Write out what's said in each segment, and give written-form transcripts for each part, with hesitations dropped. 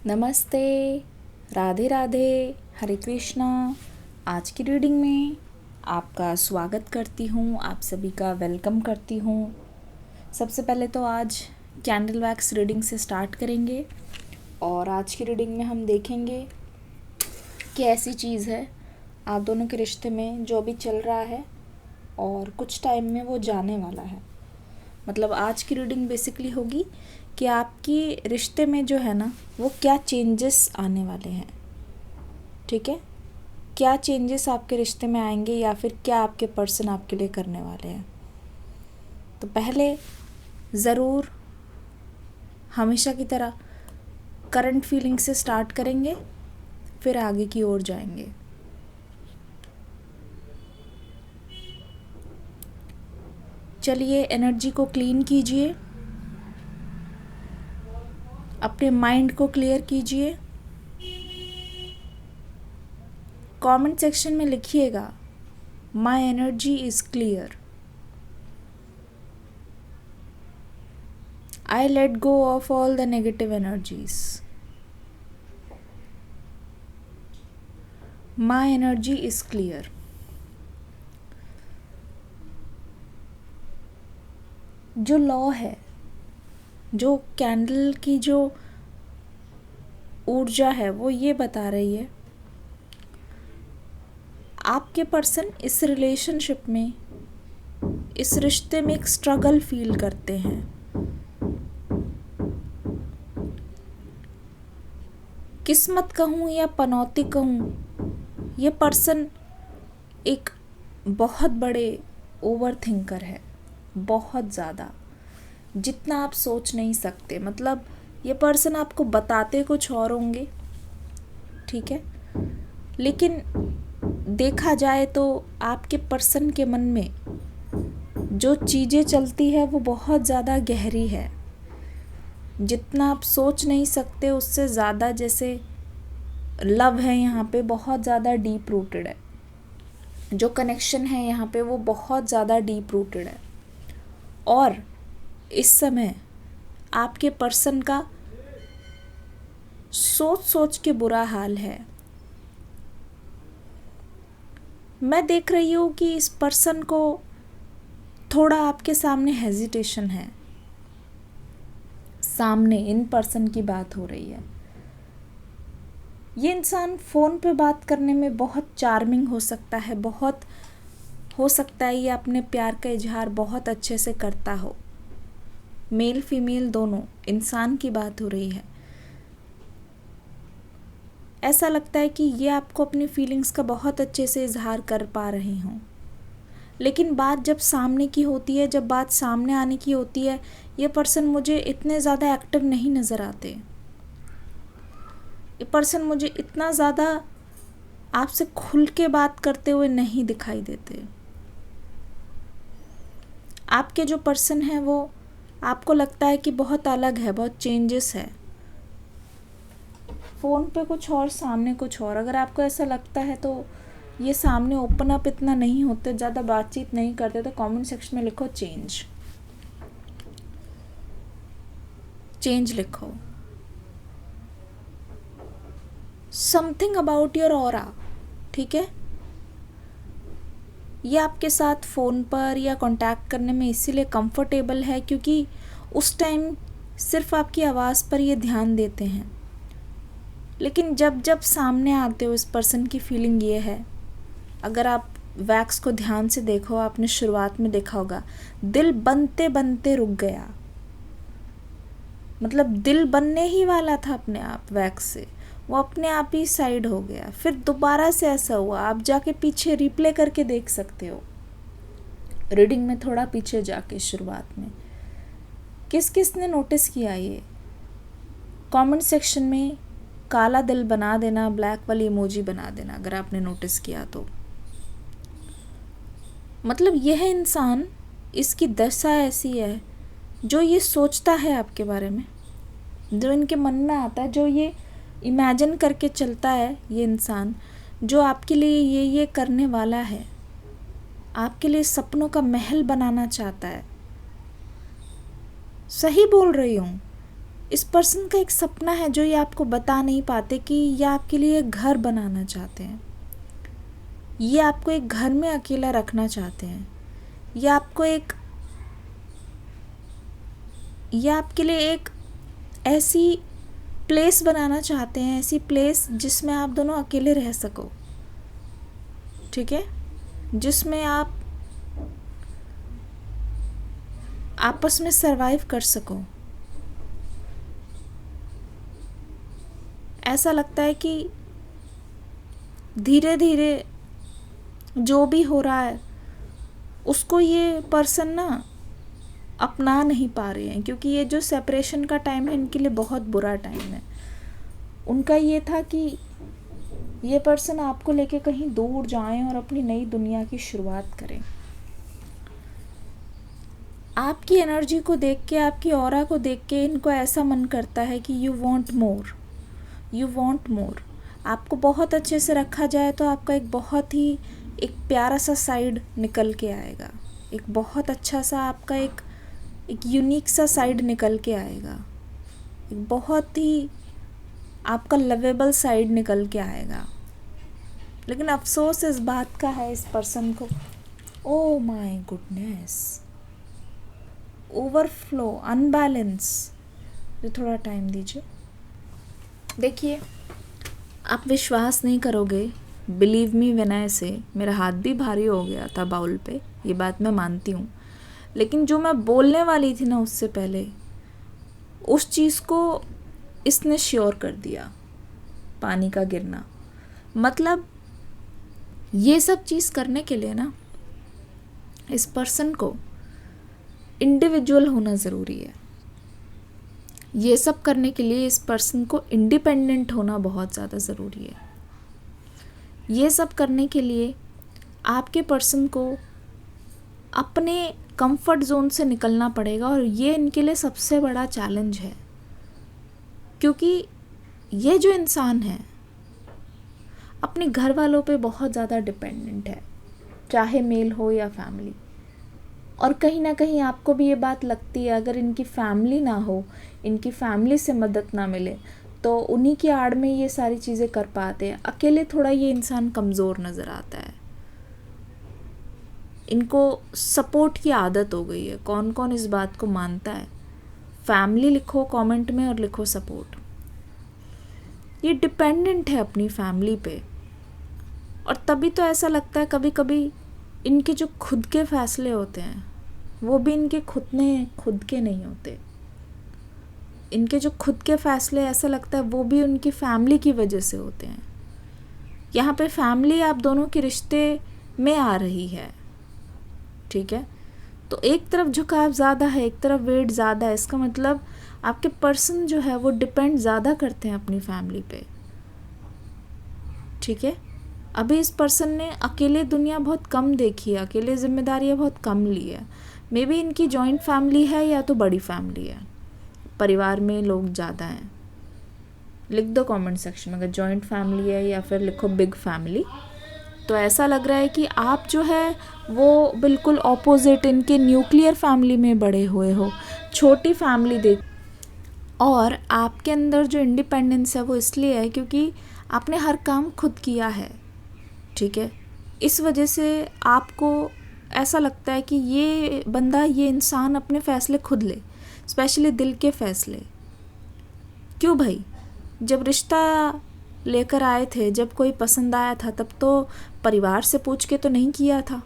नमस्ते, राधे राधे, हरे कृष्णा। आज की रीडिंग में आपका स्वागत करती हूँ, आप सभी का वेलकम करती हूँ। सबसे पहले तो आज कैंडल वैक्स रीडिंग से स्टार्ट करेंगे और आज की रीडिंग में हम देखेंगे कि ऐसी चीज़ है आप दोनों के रिश्ते में जो अभी चल रहा है और कुछ टाइम में वो जाने वाला है। मतलब आज की रीडिंग बेसिकली होगी कि आपकी रिश्ते में जो है ना वो क्या चेंजेस आने वाले हैं। ठीक है, क्या चेंजेस आपके रिश्ते में आएंगे या फिर क्या आपके पर्सन आपके लिए करने वाले हैं। तो पहले ज़रूर हमेशा की तरह करंट फीलिंग से स्टार्ट करेंगे, फिर आगे की ओर जाएंगे। चलिए एनर्जी को क्लीन कीजिए, अपने माइंड को क्लियर कीजिए। कमेंट सेक्शन में लिखिएगा my energy is clear, I let go of all the negative energies, my energy is clear. जो लॉ है, जो कैंडल की जो ऊर्जा है वो ये बता रही है आपके पर्सन इस रिलेशनशिप में, इस रिश्ते में एक स्ट्रगल फील करते हैं। किस्मत कहूँ या पनौती कहूँ, ये पर्सन एक बहुत बड़े ओवर थिंकर है, बहुत ज़्यादा, जितना आप सोच नहीं सकते। मतलब ये पर्सन आपको बताते कुछ और होंगे, ठीक है, लेकिन देखा जाए तो आपके पर्सन के मन में जो चीज़ें चलती है वो बहुत ज़्यादा गहरी है, जितना आप सोच नहीं सकते उससे ज़्यादा। जैसे लव है यहाँ पे बहुत ज़्यादा डीप रूटेड है, जो कनेक्शन है यहाँ पे वो बहुत ज़्यादा डीप रूटेड है। और इस समय आपके पर्सन का सोच सोच के बुरा हाल है। मैं देख रही हूँ कि इस पर्सन को थोड़ा आपके सामने हेजिटेशन है। सामने इन पर्सन की बात हो रही है। ये इंसान फ़ोन पे बात करने में बहुत चार्मिंग हो सकता है, बहुत हो सकता है ये अपने प्यार का इजहार बहुत अच्छे से करता हो। मेल फीमेल दोनों इंसान की बात हो रही है। ऐसा लगता है कि ये आपको अपनी फीलिंग्स का बहुत अच्छे से इजहार कर पा रहे हों, लेकिन बात जब सामने की होती है, जब बात सामने आने की होती है, ये पर्सन मुझे इतने ज़्यादा एक्टिव नहीं नज़र आते। ये पर्सन मुझे इतना ज़्यादा आपसे खुल के बात करते हुए नहीं दिखाई देते। आपके जो पर्सन है वो आपको लगता है कि बहुत अलग है, बहुत चेंजेस है। फ़ोन पे कुछ और, सामने कुछ और। अगर आपको ऐसा लगता है तो ये सामने ओपन अप इतना नहीं होते, ज़्यादा बातचीत नहीं करते, तो कमेंट सेक्शन में लिखो चेंज, चेंज लिखो। समथिंग अबाउट योर ऑरा, ठीक है। ये आपके साथ फ़ोन पर या कांटेक्ट करने में इसीलिए कंफर्टेबल है क्योंकि उस टाइम सिर्फ आपकी आवाज़ पर ये ध्यान देते हैं। लेकिन जब जब सामने आते हो, इस पर्सन की फीलिंग ये है, अगर आप वैक्स को ध्यान से देखो, आपने शुरुआत में देखा होगा, दिल बनते बनते रुक गया। मतलब दिल बनने ही वाला था अपने आप वैक्स से, वो अपने आप ही साइड हो गया। फिर दोबारा से ऐसा हुआ, आप जाके पीछे रिप्ले करके देख सकते हो, रीडिंग में थोड़ा पीछे जाके शुरुआत में। किस किस ने नोटिस किया ये? कमेंट सेक्शन में काला दिल बना देना, ब्लैक वाली इमोजी बना देना अगर आपने नोटिस किया तो। मतलब यह इंसान, इसकी दशा ऐसी है, जो ये सोचता है आपके बारे में, जो इनके मन में आता है, जो ये इमेजिन करके चलता है, ये इंसान जो आपके लिए ये करने वाला है, आपके लिए सपनों का महल बनाना चाहता है। सही बोल रही हूँ, इस पर्सन का एक सपना है जो ये आपको बता नहीं पाते कि ये आपके लिए एक घर बनाना चाहते हैं, ये आपको एक घर में अकेला रखना चाहते हैं, ये आपके लिए एक ऐसी प्लेस बनाना चाहते हैं, ऐसी प्लेस जिसमें आप दोनों अकेले रह सको, ठीक है, जिसमें आप आपस में सरवाइव कर सको। ऐसा लगता है कि धीरे धीरे जो भी हो रहा है उसको ये पर्सन ना अपना नहीं पा रहे हैं, क्योंकि ये जो सेपरेशन का टाइम है इनके लिए बहुत बुरा टाइम है। उनका ये था कि ये पर्सन आपको लेके कहीं दूर जाएं और अपनी नई दुनिया की शुरुआत करें। आपकी एनर्जी को देख के, आपकी ऑरा को देख के इनको ऐसा मन करता है कि you want more, you want more. आपको बहुत अच्छे से रखा जाए तो आपका एक बहुत ही एक प्यारा सा साइड निकल के आएगा, एक बहुत अच्छा सा आपका एक यूनिक सा साइड निकल के आएगा, एक बहुत ही आपका लवेबल साइड निकल के आएगा। लेकिन अफसोस इस बात का है इस पर्सन को, ओ माय गुडनेस, ओवरफ्लो, अनबैलेंस। जो थोड़ा टाइम दीजिए। देखिए, आप विश्वास नहीं करोगे, बिलीव मी व्हेन आई से, मेरा हाथ भी भारी हो गया था बाउल पे, ये बात मैं मानती हूँ। लेकिन जो मैं बोलने वाली थी ना उससे पहले, उस चीज़ को इसने श्योर कर दिया, पानी का गिरना। मतलब ये सब चीज़ करने के लिए ना इस पर्सन को इंडिविजुअल होना ज़रूरी है। ये सब करने के लिए इस पर्सन को इंडिपेंडेंट होना बहुत ज़्यादा ज़रूरी है। ये सब करने के लिए आपके पर्सन को अपने कंफर्ट जोन से निकलना पड़ेगा, और ये इनके लिए सबसे बड़ा चैलेंज है, क्योंकि ये जो इंसान है अपने घर वालों पे बहुत ज़्यादा डिपेंडेंट है, चाहे मेल हो या फैमिली। और कहीं ना कहीं आपको भी ये बात लगती है, अगर इनकी फैमिली ना हो, इनकी फैमिली से मदद ना मिले, तो उन्हीं की आड़ में ये सारी चीज़ें कर पाते हैं। अकेले थोड़ा ये इंसान कमज़ोर नज़र आता है। इनको सपोर्ट की आदत हो गई है। कौन कौन इस बात को मानता है? फैमिली लिखो कमेंट में और लिखो सपोर्ट। ये डिपेंडेंट है अपनी फैमिली पे, और तभी तो ऐसा लगता है कभी कभी इनके जो खुद के फैसले होते हैं वो भी इनके खुद के नहीं होते। इनके जो खुद के फैसले ऐसा लगता है वो भी उनकी फैमिली की वजह से होते हैं। यहाँ पे फैमिली आप दोनों के रिश्ते में आ रही है, ठीक है, तो एक तरफ झुकाव ज़्यादा है, एक तरफ वेट ज़्यादा है। इसका मतलब आपके पर्सन जो है वो डिपेंड ज़्यादा करते हैं अपनी फैमिली पे, ठीक है। अभी इस पर्सन ने अकेले दुनिया बहुत कम देखी है, अकेले जिम्मेदारियाँ बहुत कम ली है। मे बी इनकी जॉइंट फैमिली है या तो बड़ी फैमिली है, परिवार में लोग ज़्यादा हैं। लिख दो कमेंट सेक्शन में अगर जॉइंट फैमिली है, या फिर लिखो बिग फैमिली। तो ऐसा लग रहा है कि आप जो है वो बिल्कुल ऑपोजिट इनके न्यूक्लियर फैमिली में बड़े हुए हो, छोटी फैमिली देख। और आपके अंदर जो इंडिपेंडेंस है वो इसलिए है क्योंकि आपने हर काम खुद किया है, ठीक है। इस वजह से आपको ऐसा लगता है कि ये बंदा, ये इंसान अपने फ़ैसले खुद ले, स्पेशली दिल के फ़ैसले। क्यों भाई? जब रिश्ता लेकर आए थे, जब कोई पसंद आया था, तब तो परिवार से पूछ के तो नहीं किया था।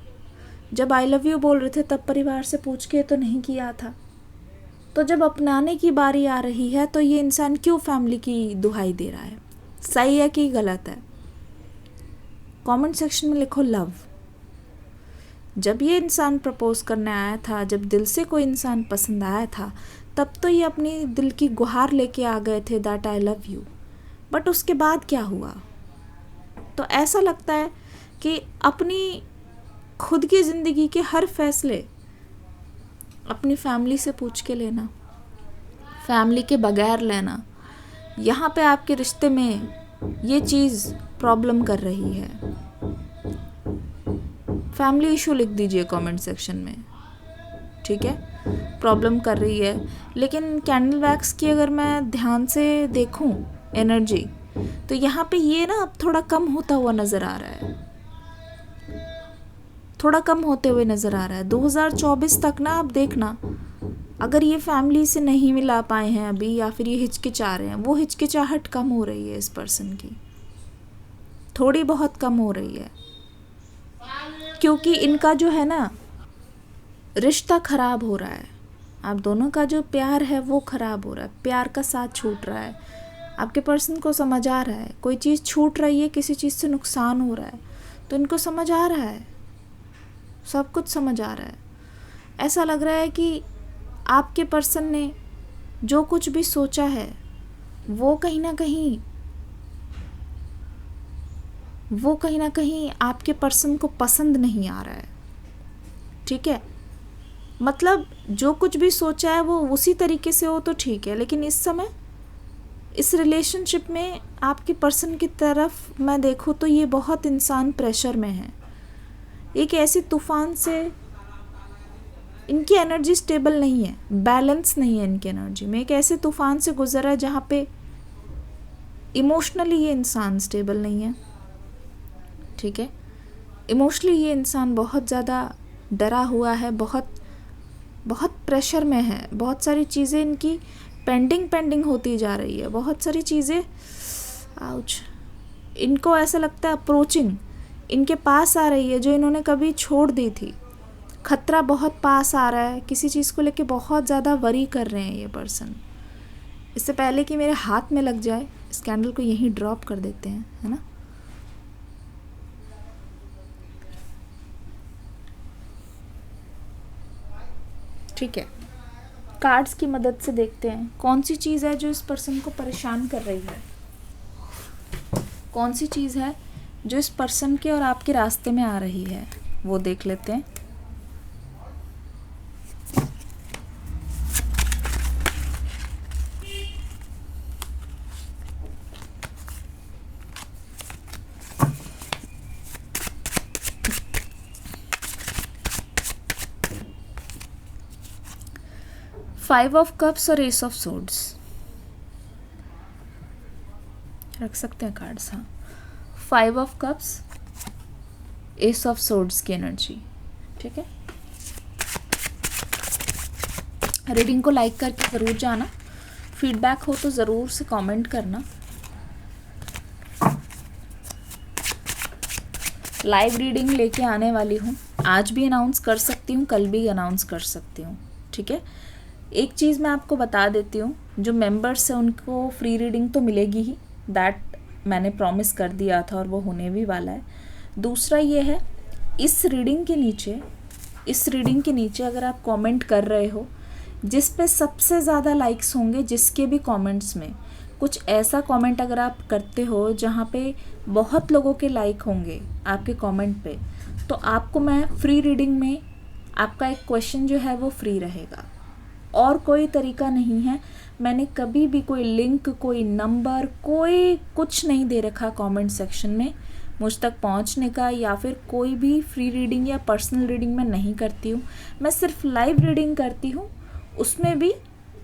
जब आई लव यू बोल रहे थे तब परिवार से पूछ के तो नहीं किया था। तो जब अपनाने की बारी आ रही है तो ये इंसान क्यों फैमिली की दुहाई दे रहा है? सही है कि गलत है? कमेंट सेक्शन में लिखो लव। जब ये इंसान प्रपोज करने आया था, जब दिल से कोई इंसान पसंद आया था, तब तो ये अपनी दिल की गुहार लेके आ गए थे that I love you. But उसके बाद क्या हुआ? तो ऐसा लगता है कि अपनी खुद की ज़िंदगी के हर फैसले अपनी फैमिली से पूछ के लेना, फैमिली के बगैर लेना, यहाँ पे आपके रिश्ते में ये चीज़ प्रॉब्लम कर रही है। फैमिली इशू लिख दीजिए कमेंट सेक्शन में, ठीक है। प्रॉब्लम कर रही है। लेकिन कैंडल वैक्स की अगर मैं ध्यान से देखूं एनर्जी, तो यहाँ पे ये ना अब थोड़ा कम होता हुआ नज़र आ रहा है, थोड़ा कम होते हुए नज़र आ रहा है। 2024 तक ना आप देखना, अगर ये फैमिली से नहीं मिला पाए हैं अभी, या फिर ये हिचकिचा रहे हैं, वो हिचकिचाहट कम हो रही है इस पर्सन की, थोड़ी बहुत कम हो रही है, क्योंकि इनका जो है ना रिश्ता खराब हो रहा है। आप दोनों का जो प्यार है वो खराब हो रहा है, प्यार का साथ छूट रहा है। आपके पर्सन को समझ आ रहा है कोई चीज़ छूट रही है, किसी चीज़ से नुकसान हो रहा है, तो इनको समझ आ रहा है, सब कुछ समझ आ रहा है। ऐसा लग रहा है कि आपके पर्सन ने जो कुछ भी सोचा है वो कहीं ना कहीं आपके पर्सन को पसंद नहीं आ रहा है। ठीक है, मतलब जो कुछ भी सोचा है वो उसी तरीके से हो तो ठीक है, लेकिन इस समय इस रिलेशनशिप में आपके पर्सन की तरफ मैं देखूँ तो ये बहुत इंसान प्रेशर में है। एक ऐसी तूफान से इनकी एनर्जी स्टेबल नहीं है, बैलेंस नहीं है इनकी एनर्जी में। एक ऐसे तूफान से गुजरा है जहाँ पे इमोशनली ये इंसान स्टेबल नहीं है। ठीक है, इमोशनली ये इंसान बहुत ज़्यादा डरा हुआ है, बहुत प्रेशर में है। बहुत सारी चीज़ें इनकी पेंडिंग होती जा रही है, बहुत सारी चीज़ें इनको ऐसा लगता है अप्रोचिंग इनके पास आ रही है जो इन्होंने कभी छोड़ दी थी। खतरा बहुत पास आ रहा है, किसी चीज़ को लेके बहुत ज़्यादा वरी कर रहे हैं ये पर्सन। इससे पहले कि मेरे हाथ में लग जाए, इस कैंडल को यहीं ड्रॉप कर देते हैं, है ना। ठीक है, कार्ड्स की मदद से देखते हैं कौन सी चीज़ है जो इस पर्सन को परेशान कर रही है, कौन सी चीज़ है जो इस पर्सन के और आपके रास्ते में आ रही है, वो देख लेते हैं। फाइव ऑफ कप्स और एस ऑफ सोर्ड्स रख सकते हैं कार्ड्स। हाँ, five of cups, S of swords की एनर्जी। ठीक है, रीडिंग को लाइक करके ज़रूर जाना, फीडबैक हो तो ज़रूर से कमेंट करना। लाइव रीडिंग लेके आने वाली हूँ, आज भी अनाउंस कर सकती हूँ, कल भी अनाउंस कर सकती हूँ। ठीक है, एक चीज़ मैं आपको बता देती हूँ, जो मेंबर्स हैं उनको फ्री रीडिंग तो मिलेगी ही, दैट मैंने प्रॉमिस कर दिया था और वो होने भी वाला है। दूसरा ये है, इस रीडिंग के नीचे अगर आप कमेंट कर रहे हो, जिस पे सबसे ज़्यादा लाइक्स होंगे, जिसके भी कमेंट्स में कुछ ऐसा कमेंट अगर आप करते हो जहाँ पे बहुत लोगों के लाइक होंगे आपके कमेंट पे, तो आपको मैं फ्री रीडिंग में आपका एक क्वेश्चन जो है वो फ्री रहेगा। और कोई तरीका नहीं है, मैंने कभी भी कोई लिंक, कोई नंबर, कोई कुछ नहीं दे रखा कमेंट सेक्शन में मुझ तक पहुंचने का, या फिर कोई भी फ्री रीडिंग या पर्सनल रीडिंग मैं नहीं करती हूँ। मैं सिर्फ लाइव रीडिंग करती हूँ, उसमें भी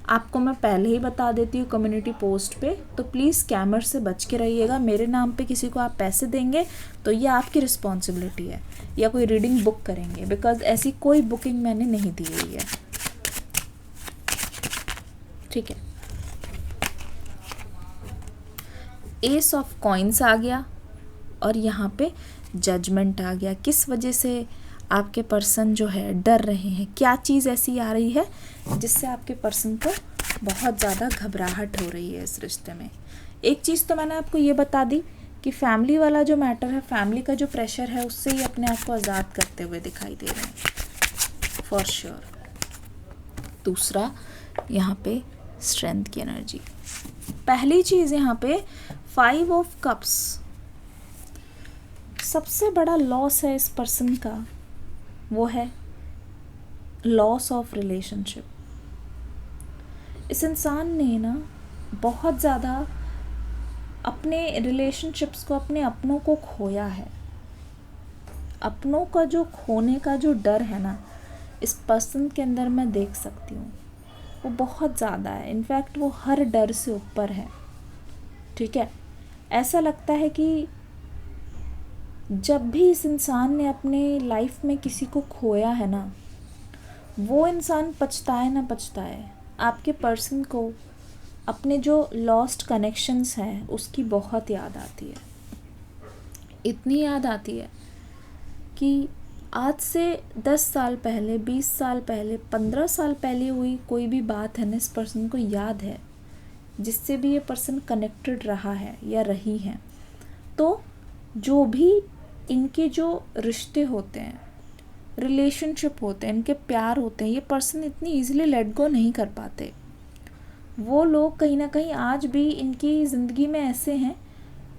आपको मैं पहले ही बता देती हूँ कम्युनिटी पोस्ट पे, तो प्लीज़ स्कैमर से बच के रहिएगा। मेरे नाम पे किसी को आप पैसे देंगे तो ये आपकी रिस्पॉन्सिबिलिटी है, या कोई रीडिंग बुक करेंगे, बिकॉज ऐसी कोई बुकिंग मैंने नहीं दी हुई है। ठीक है, एस ऑफ कॉइन्स आ गया और यहाँ पे जजमेंट आ गया। किस वजह से आपके पर्सन जो है डर रहे हैं, क्या चीज़ ऐसी आ रही है जिससे आपके पर्सन को बहुत ज़्यादा घबराहट हो रही है इस रिश्ते में। एक चीज़ तो मैंने आपको ये बता दी कि फैमिली वाला जो मैटर है, फैमिली का जो प्रेशर है, उससे ही अपने आप को आज़ाद करते हुए दिखाई दे रहे हैं फॉर श्योर। दूसरा, यहाँ पे स्ट्रेंथ की एनर्जी। पहली चीज़ यहाँ पे फाइव ऑफ कप्स, सबसे बड़ा लॉस है इस पर्सन का, वो है लॉस ऑफ रिलेशनशिप। इस इंसान ने ना बहुत ज़्यादा अपने रिलेशनशिप्स को, अपने अपनों को खोया है। अपनों का जो खोने का जो डर है ना, इस पर्सन के अंदर मैं देख सकती हूँ वो बहुत ज़्यादा है, इनफैक्ट वो हर डर से ऊपर है। ठीक है, ऐसा लगता है कि जब भी इस इंसान ने अपने लाइफ में किसी को खोया है ना, वो इंसान पछताए ना पछताए, आपके पर्सन को अपने जो लॉस्ट कनेक्शंस हैं उसकी बहुत याद आती है। इतनी याद आती है कि आज से 10 साल पहले, 20 साल पहले, 15 साल पहले हुई कोई भी बात है ना, इस पर्सन को याद है, जिससे भी ये पर्सन कनेक्टेड रहा है या रही है। तो जो भी इनके जो रिश्ते होते हैं, रिलेशनशिप होते हैं, इनके प्यार होते हैं, ये पर्सन इतनी इजीली लेट गो नहीं कर पाते। वो लोग कहीं ना कहीं आज भी इनकी ज़िंदगी में ऐसे हैं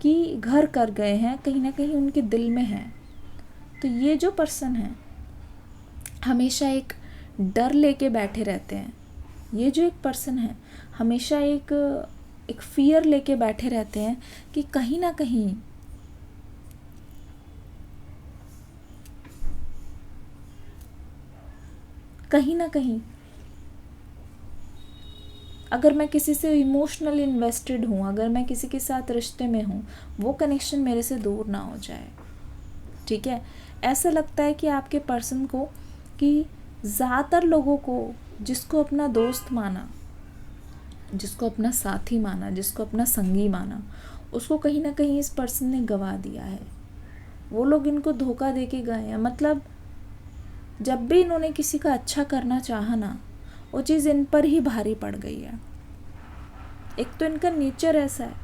कि घर कर गए हैं, कहीं ना कहीं उनके दिल में हैं। तो ये जो पर्सन है हमेशा एक डर लेके बैठे रहते हैं। ये जो एक पर्सन है हमेशा एक फियर लेके बैठे रहते हैं कि कहीं ना कहीं अगर मैं किसी से इमोशनली इन्वेस्टेड हूँ, अगर मैं किसी के साथ रिश्ते में हूँ, वो कनेक्शन मेरे से दूर ना हो जाए। ठीक है, ऐसा लगता है कि आपके पर्सन को, कि ज़्यादातर लोगों को जिसको अपना दोस्त माना, जिसको अपना साथी माना, जिसको अपना संगी माना, उसको कहीं ना कहीं इस पर्सन ने गवा दिया है। वो लोग इनको धोखा दे के गए हैं। मतलब जब भी इन्होंने किसी का अच्छा करना चाहा ना, वो चीज़ इन पर ही भारी पड़ गई है। एक तो इनका नेचर ऐसा है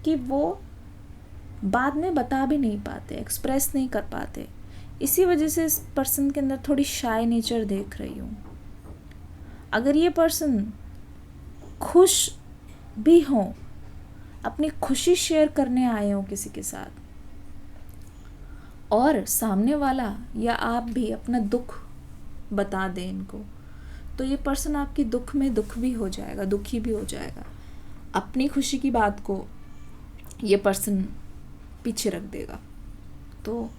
कि वो बाद में बता भी नहीं पाते, एक्सप्रेस नहीं कर पाते। इसी वजह से इस पर्सन के अंदर थोड़ी शाय नेचर देख रही हूँ। अगर ये पर्सन खुश भी हो, अपनी खुशी शेयर करने आए हो किसी के साथ, और सामने वाला या आप भी अपना दुख बता दें इनको, तो ये पर्सन आपकी दुख में दुख भी हो जाएगा, दुखी भी हो जाएगा। अपनी खुशी की बात को ये पर्सन पीछे रख देगा। तो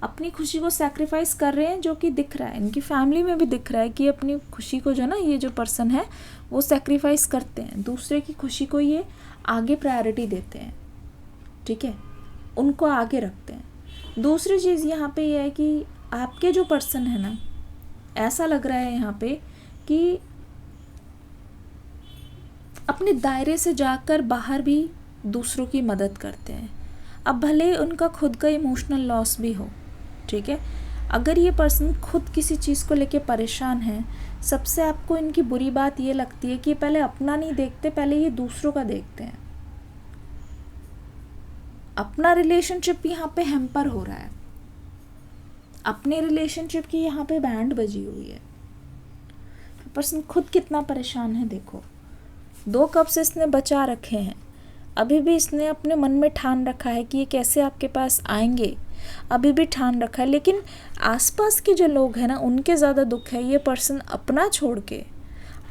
अपनी खुशी को सैक्रिफाइस कर रहे हैं, जो कि दिख रहा है, इनकी फैमिली में भी दिख रहा है कि अपनी खुशी को जो ना, ये जो पर्सन है वो सैक्रिफाइस करते हैं। दूसरे की खुशी को ये आगे प्रायोरिटी देते हैं। ठीक है, उनको आगे रखते हैं। दूसरी चीज़ यहाँ पे ये है कि आपके जो पर्सन है ना, ऐसा लग रहा है यहाँ पे कि अपने दायरे से जाकर बाहर भी दूसरों की मदद करते हैं। अब भले उनका खुद का इमोशनल लॉस भी हो। ठीक है, अगर ये पर्सन खुद किसी चीज़ को लेके परेशान है, सबसे आपको इनकी बुरी बात ये लगती है कि पहले अपना नहीं देखते, पहले ये दूसरों का देखते हैं। अपना रिलेशनशिप यहाँ पे हैम्पर हो रहा है, अपने रिलेशनशिप की यहाँ पे बैंड बजी हुई है। पर्सन खुद कितना परेशान है देखो। 2 कप्स इसने बचा रखे हैं, अभी भी इसने अपने मन में ठान रखा है कि ये कैसे आपके पास आएंगे, अभी भी ठान रखा है। लेकिन आसपास के जो लोग हैं ना, उनके ज़्यादा दुख है। ये पर्सन अपना छोड़ के,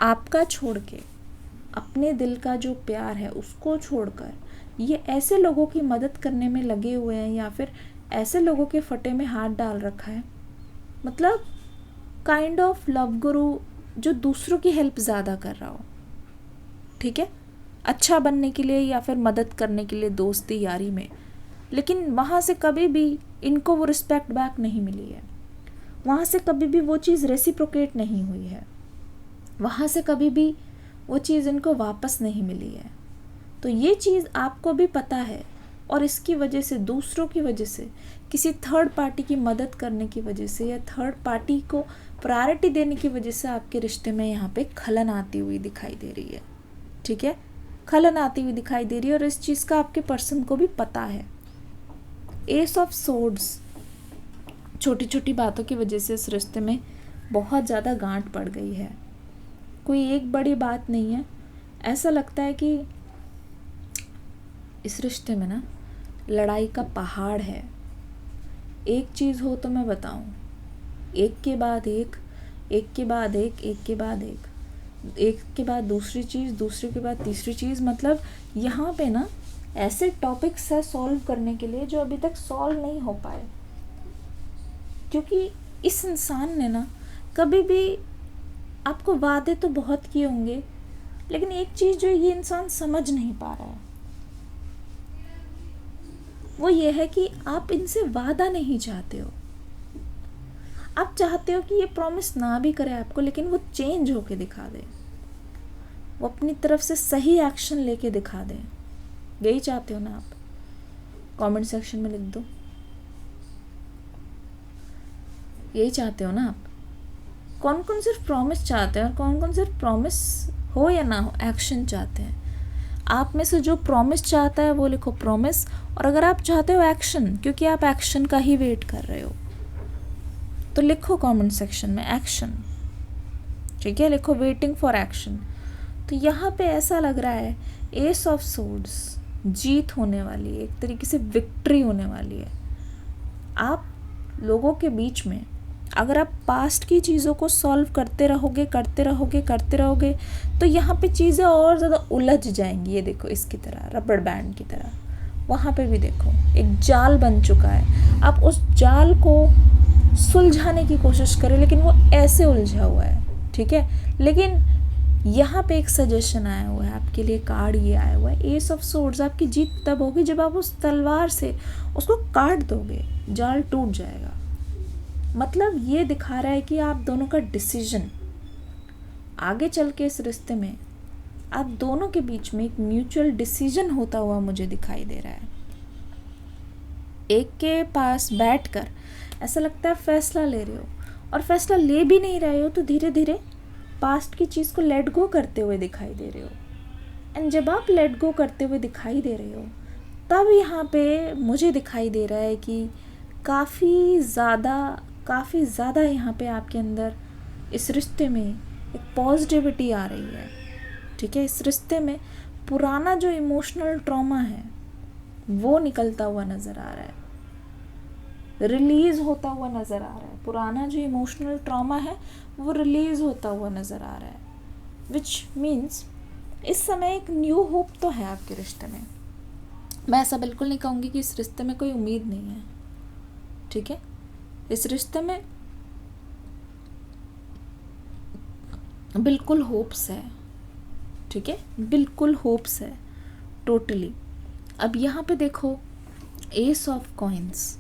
आपका छोड़ के, अपने दिल का जो प्यार है उसको छोड़कर ये ऐसे लोगों की मदद करने में लगे हुए हैं, या फिर ऐसे लोगों के फटे में हाथ डाल रखा है। मतलब काइंड ऑफ लव गुरु जो दूसरों की हेल्प ज़्यादा कर रहा हो। ठीक है, अच्छा बनने के लिए या फिर मदद करने के लिए दोस्ती यारी में, लेकिन वहाँ से कभी भी इनको वो रिस्पेक्ट बैक नहीं मिली है। वहाँ से कभी भी वो चीज़ रेसिप्रोकेट नहीं हुई है। वहाँ से कभी भी वो चीज़ इनको वापस नहीं मिली है। तो ये चीज़ आपको भी पता है, और इसकी वजह से, दूसरों की वजह से, किसी थर्ड पार्टी की मदद करने की वजह से या थर्ड पार्टी को प्रायोरिटी देने की वजह से आपके रिश्ते में यहाँ पे खलन आती हुई दिखाई दे रही है। ठीक है, खलन आती हुई दिखाई दे रही है, और इस चीज़ का आपके पर्सन को भी पता है। एस ऑफ सोर्ड्स, छोटी छोटी बातों की वजह से इस रिश्ते में बहुत ज़्यादा गांठ पड़ गई है। कोई एक बड़ी बात नहीं है। ऐसा लगता है कि इस रिश्ते में ना लड़ाई का पहाड़ है। एक चीज़ हो तो मैं बताऊं, एक के बाद एक, एक के बाद एक, एक के बाद एक, एक के बाद दूसरी चीज़, दूसरे के बाद तीसरी चीज़। मतलब यहाँ पे ना ऐसे टॉपिक्स है सॉल्व करने के लिए जो अभी तक सॉल्व नहीं हो पाए, क्योंकि इस इंसान ने ना कभी भी आपको वादे तो बहुत किए होंगे, लेकिन एक चीज़ जो ये इंसान समझ नहीं पा रहा है वो ये है कि आप इनसे वादा नहीं चाहते हो। आप चाहते हो कि ये प्रॉमिस ना भी करे आपको, लेकिन वो चेंज होके दिखा दे, वो अपनी तरफ से सही एक्शन लेके दिखा दे। यही चाहते हो ना आप? कमेंट सेक्शन में लिख दो, यही चाहते हो ना आप? कौन कौन सिर्फ प्रॉमिस चाहते हैं और कौन कौन सिर्फ प्रॉमिस हो या ना हो एक्शन चाहते हैं? आप में से जो प्रॉमिस चाहता है वो लिखो प्रॉमिस, और अगर आप चाहते हो एक्शन, क्योंकि आप एक्शन का ही वेट कर रहे हो, तो लिखो कमेंट सेक्शन में एक्शन। ठीक है, लिखो वेटिंग फॉर एक्शन। तो यहाँ पे ऐसा लग रहा है एस ऑफ सोर्ड्स, जीत होने वाली है, एक तरीके से विक्ट्री होने वाली है। आप लोगों के बीच में अगर आप पास्ट की चीज़ों को सॉल्व करते रहोगे तो यहाँ पे चीज़ें और ज़्यादा उलझ जाएंगी। ये देखो इसकी तरह, रबड़ बैंड की तरह, वहाँ पे भी देखो एक जाल बन चुका है। आप उस जाल को सुलझाने की कोशिश करें, लेकिन वो ऐसे उलझा हुआ है। ठीक है, लेकिन यहाँ पे एक सजेशन आया हुआ है आपके लिए, कार्ड ये आया हुआ है एस ऑफ सोर्ड्स। आपकी जीत तब होगी जब आप उस तलवार से उसको काट दोगे, जाल टूट जाएगा। मतलब ये दिखा रहा है कि आप दोनों का डिसीजन आगे चल के इस रिश्ते में आप दोनों के बीच में एक म्यूचुअल डिसीजन होता हुआ मुझे दिखाई दे रहा है। एक के पास बैठकर ऐसा लगता है फैसला ले रहे हो, और फैसला ले भी नहीं रहे हो तो धीरे धीरे पास्ट की चीज़ को लेट गो करते हुए दिखाई दे रहे हो। एंड जब आप लेट गो करते हुए दिखाई दे रहे हो, तब यहाँ पे मुझे दिखाई दे रहा है कि काफ़ी ज़्यादा यहाँ पे आपके अंदर इस रिश्ते में एक पॉजिटिविटी आ रही है। ठीक है, इस रिश्ते में पुराना जो इमोशनल ट्रॉमा है वो निकलता हुआ नज़र आ रहा है, रिलीज़ होता हुआ नज़र आ रहा है। पुराना जो इमोशनल ट्रॉमा है वो रिलीज़ होता हुआ नज़र आ रहा है, विच मीन्स इस समय एक न्यू होप तो है आपके रिश्ते में। मैं ऐसा बिल्कुल नहीं कहूँगी कि इस रिश्ते में कोई उम्मीद नहीं है। ठीक है, इस रिश्ते में बिल्कुल होप्स है। ठीक है, बिल्कुल होप्स है, टोटली। अब यहाँ पे देखो S of coins,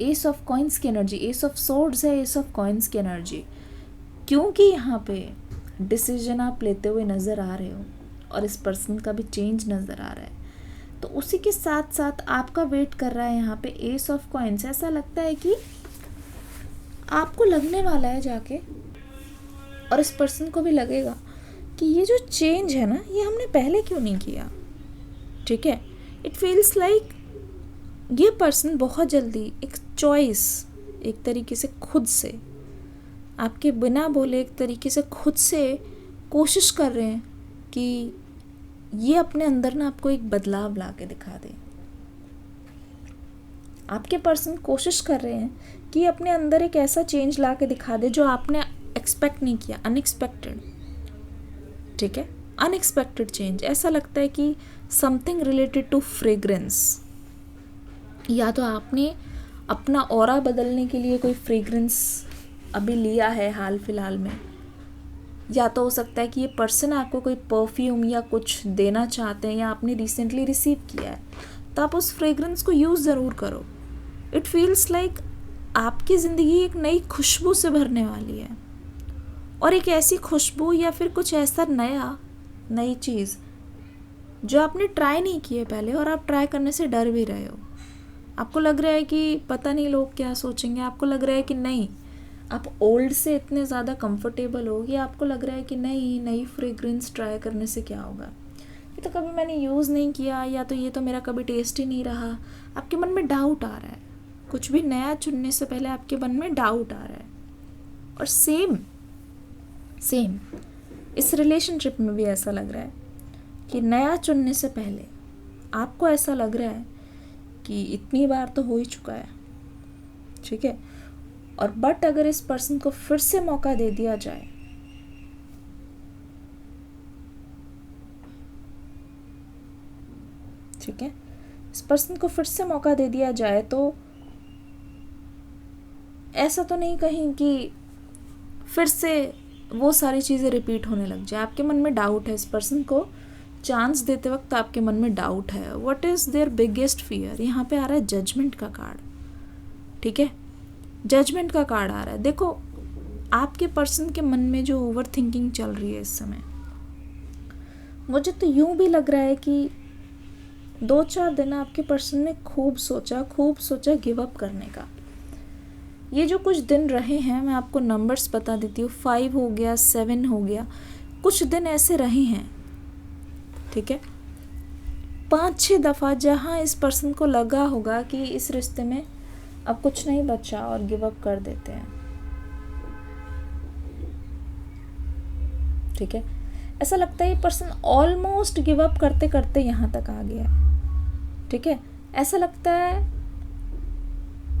S of coins की एनर्जी, एस ऑफ सोर्ड्स है, एस ऑफ कॉइन्स की एनर्जी। क्योंकि यहाँ पे डिसीजन आप लेते हुए नज़र आ रहे हो और इस पर्सन का भी चेंज नज़र आ रहा है, तो उसी के साथ साथ आपका वेट कर रहा है यहाँ पे एस ऑफ कॉइन्स। ऐसा लगता है कि आपको लगने वाला है जाके, और इस पर्सन को भी लगेगा कि ये जो चेंज है ना, ये हमने पहले क्यों नहीं किया। ठीक है, इट फील्स लाइक ये पर्सन बहुत जल्दी एक चॉइस, एक तरीके से खुद से, आपके बिना बोले एक तरीके से खुद से कोशिश कर रहे हैं कि ये अपने अंदर ना आपको एक बदलाव ला के दिखा दे। आपके पर्सन कोशिश कर रहे हैं कि अपने अंदर एक ऐसा चेंज ला के दिखा दे जो आपने एक्सपेक्ट नहीं किया, अनएक्सपेक्टेड। ठीक है, अनएक्सपेक्टेड चेंज। ऐसा लगता है कि समथिंग रिलेटेड टू फ्रेग्रेंस, या तो आपने अपना ऑरा बदलने के लिए कोई फ्रेग्रेंस अभी लिया है हाल फिलहाल में, या तो हो सकता है कि ये पर्सन आपको कोई परफ्यूम या कुछ देना चाहते हैं या आपने रिसेंटली रिसीव किया है, तो आप उस फ्रेग्रेंस को यूज़ ज़रूर करो। इट फील्स लाइक आपकी ज़िंदगी एक नई खुशबू से भरने वाली है, और एक ऐसी खुशबू या फिर कुछ ऐसा नई चीज़ जो आपने ट्राई नहीं की है पहले, और आप ट्राई करने से डर भी रहे हो। आपको लग रहा है कि पता नहीं लोग क्या सोचेंगे, आपको लग रहा है कि नहीं, आप ओल्ड से इतने ज़्यादा कंफर्टेबल हो कि आपको लग रहा है कि नहीं, नई फ्रेग्रेंस ट्राई करने से क्या होगा, ये तो कभी मैंने यूज़ नहीं किया, या तो ये तो मेरा कभी टेस्ट ही नहीं रहा। आपके मन में डाउट आ रहा है, कुछ भी नया चुनने से पहले आपके मन में डाउट आ रहा है। और सेम इस रिलेशनशिप में भी ऐसा लग रहा है कि नया चुनने से पहले आपको ऐसा लग रहा है कि इतनी बार तो हो ही चुका है। ठीक है, और बट अगर इस पर्सन को फिर से मौका दे दिया जाए, ठीक है, इस पर्सन को फिर से मौका दे दिया जाए, तो ऐसा तो नहीं कहीं कि फिर से वो सारी चीज़ें रिपीट होने लग जाए। आपके मन में डाउट है, इस पर्सन को चांस देते वक्त आपके मन में डाउट है। What is their biggest fear? यहाँ पे आ रहा है जजमेंट का कार्ड, ठीक है, जजमेंट का कार्ड आ रहा है। देखो आपके पर्सन के मन में जो ओवर थिंकिंग चल रही है इस समय, मुझे तो यूं भी लग रहा है कि 2-4 दिन आपके पर्सन ने खूब सोचा गिव अप करने का। ये जो कुछ दिन रहे हैं, मैं आपको नंबर्स बता देती हूँ, 5 हो गया, 7 हो गया, कुछ दिन ऐसे रहे हैं, ठीक है, 5-6 दफ़ा जहाँ इस पर्सन को लगा होगा कि इस रिश्ते में अब कुछ नहीं बचा और गिव अप कर देते हैं, ठीक है। ऐसा लगता है ये पर्सन ऑलमोस्ट गिव अप करते करते यहाँ तक आ गया, ठीक है। ऐसा लगता है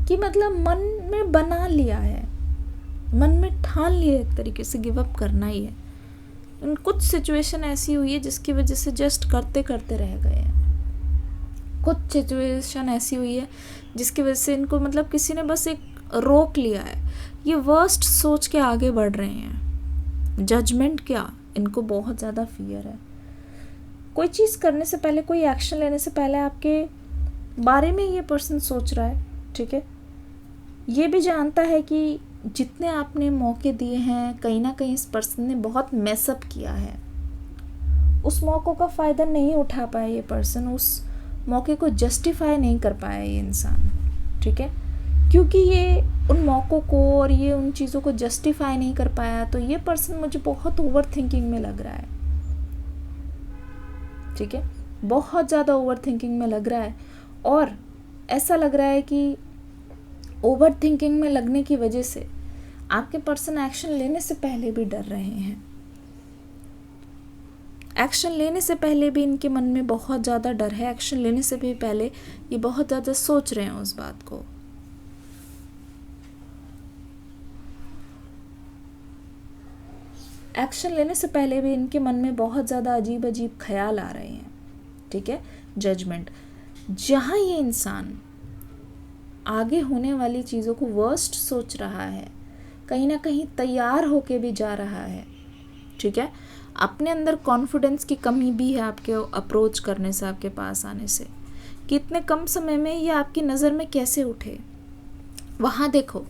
कि मतलब मन में बना लिया है, मन में ठान लिया एक तरीके से गिव अप करना ही है। कुछ सिचुएशन ऐसी हुई है जिसकी वजह से जस्ट करते करते रह गए हैं। कुछ सिचुएशन ऐसी हुई है जिसकी वजह से इनको मतलब किसी ने बस एक रोक लिया है। ये वर्स्ट सोच के आगे बढ़ रहे हैं। जजमेंट क्या, इनको बहुत ज़्यादा फियर है। कोई चीज़ करने से पहले, कोई एक्शन लेने से पहले आपके बारे में ये पर्सन सोच रहा है, ठीक है। ये भी जानता है कि जितने आपने मौके दिए हैं, कहीं ना कहीं इस पर्सन ने बहुत मेसअप किया है। उस मौक़ों का फ़ायदा नहीं उठा पाया ये पर्सन, उस मौके को जस्टिफाई नहीं कर पाया ये इंसान, ठीक है। क्योंकि ये उन मौक़ों को और ये उन चीज़ों को जस्टिफाई नहीं कर पाया, तो ये पर्सन मुझे बहुत ओवर थिंकिंग में लग रहा है, ठीक है, बहुत ज़्यादा ओवर थिंकिंग में लग रहा है। और ऐसा लग रहा है कि ओवर थिंकिंग में लगने की वजह से आपके पर्सन एक्शन लेने से पहले भी डर रहे हैं। एक्शन लेने से पहले भी इनके मन में बहुत ज़्यादा डर है। एक्शन लेने से भी पहले ये बहुत ज़्यादा सोच रहे हैं उस बात को। एक्शन लेने से पहले भी इनके मन में बहुत ज़्यादा अजीब अजीब ख्याल आ रहे हैं, ठीक है। जजमेंट, जहाँ ये इंसान आगे होने वाली चीज़ों को वर्स्ट सोच रहा है, कहीं ना कहीं तैयार होके भी जा रहा है, ठीक है। अपने अंदर कॉन्फिडेंस की कमी भी है आपके अप्रोच करने से, आपके पास आने से, कि इतने कम समय में ये आपकी नज़र में कैसे उठे। वहाँ देखो,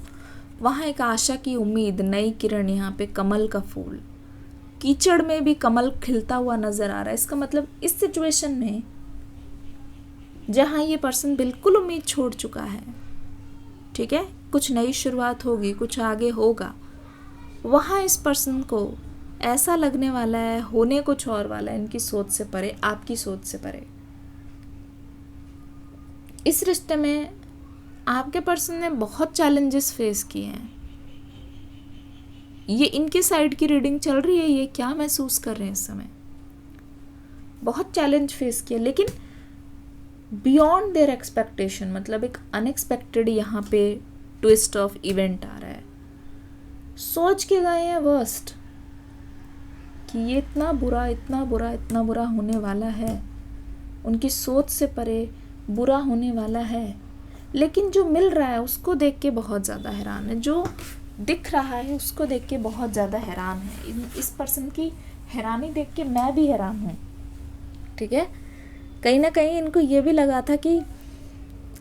वहाँ एक आशा की उम्मीद, नई किरण, यहाँ पे कमल का फूल, कीचड़ में भी कमल खिलता हुआ नज़र आ रहा है। इसका मतलब इस सिचुएशन में जहाँ ये पर्सन बिल्कुल उम्मीद छोड़ चुका है, ठीक है, कुछ नई शुरुआत होगी, कुछ आगे होगा, वहाँ इस पर्सन को ऐसा लगने वाला है, होने कुछ और वाला है, इनकी सोच से परे, आपकी सोच से परे। इस रिश्ते में आपके पर्सन ने बहुत चैलेंजेस फेस किए हैं। ये इनके साइड की रीडिंग चल रही है, ये क्या महसूस कर रहे हैं इस समय, बहुत चैलेंज फेस किया, लेकिन बियॉन्ड देयर एक्सपेक्टेशन, मतलब एक अनएक्सपेक्टेड यहाँ पे ट्विस्ट ऑफ इवेंट आ रहा है। सोच के गए हैं वर्स्ट कि ये इतना बुरा होने वाला है, उनकी सोच से परे बुरा होने वाला है, लेकिन जो मिल रहा है उसको देख के बहुत ज़्यादा हैरान है, जो दिख रहा है उसको देख के बहुत ज़्यादा हैरान है। इस पर्सन की हैरानी देख के मैं भी हैरान हूँ, ठीक है। कहीं ना कहीं इनको ये भी लगा था कि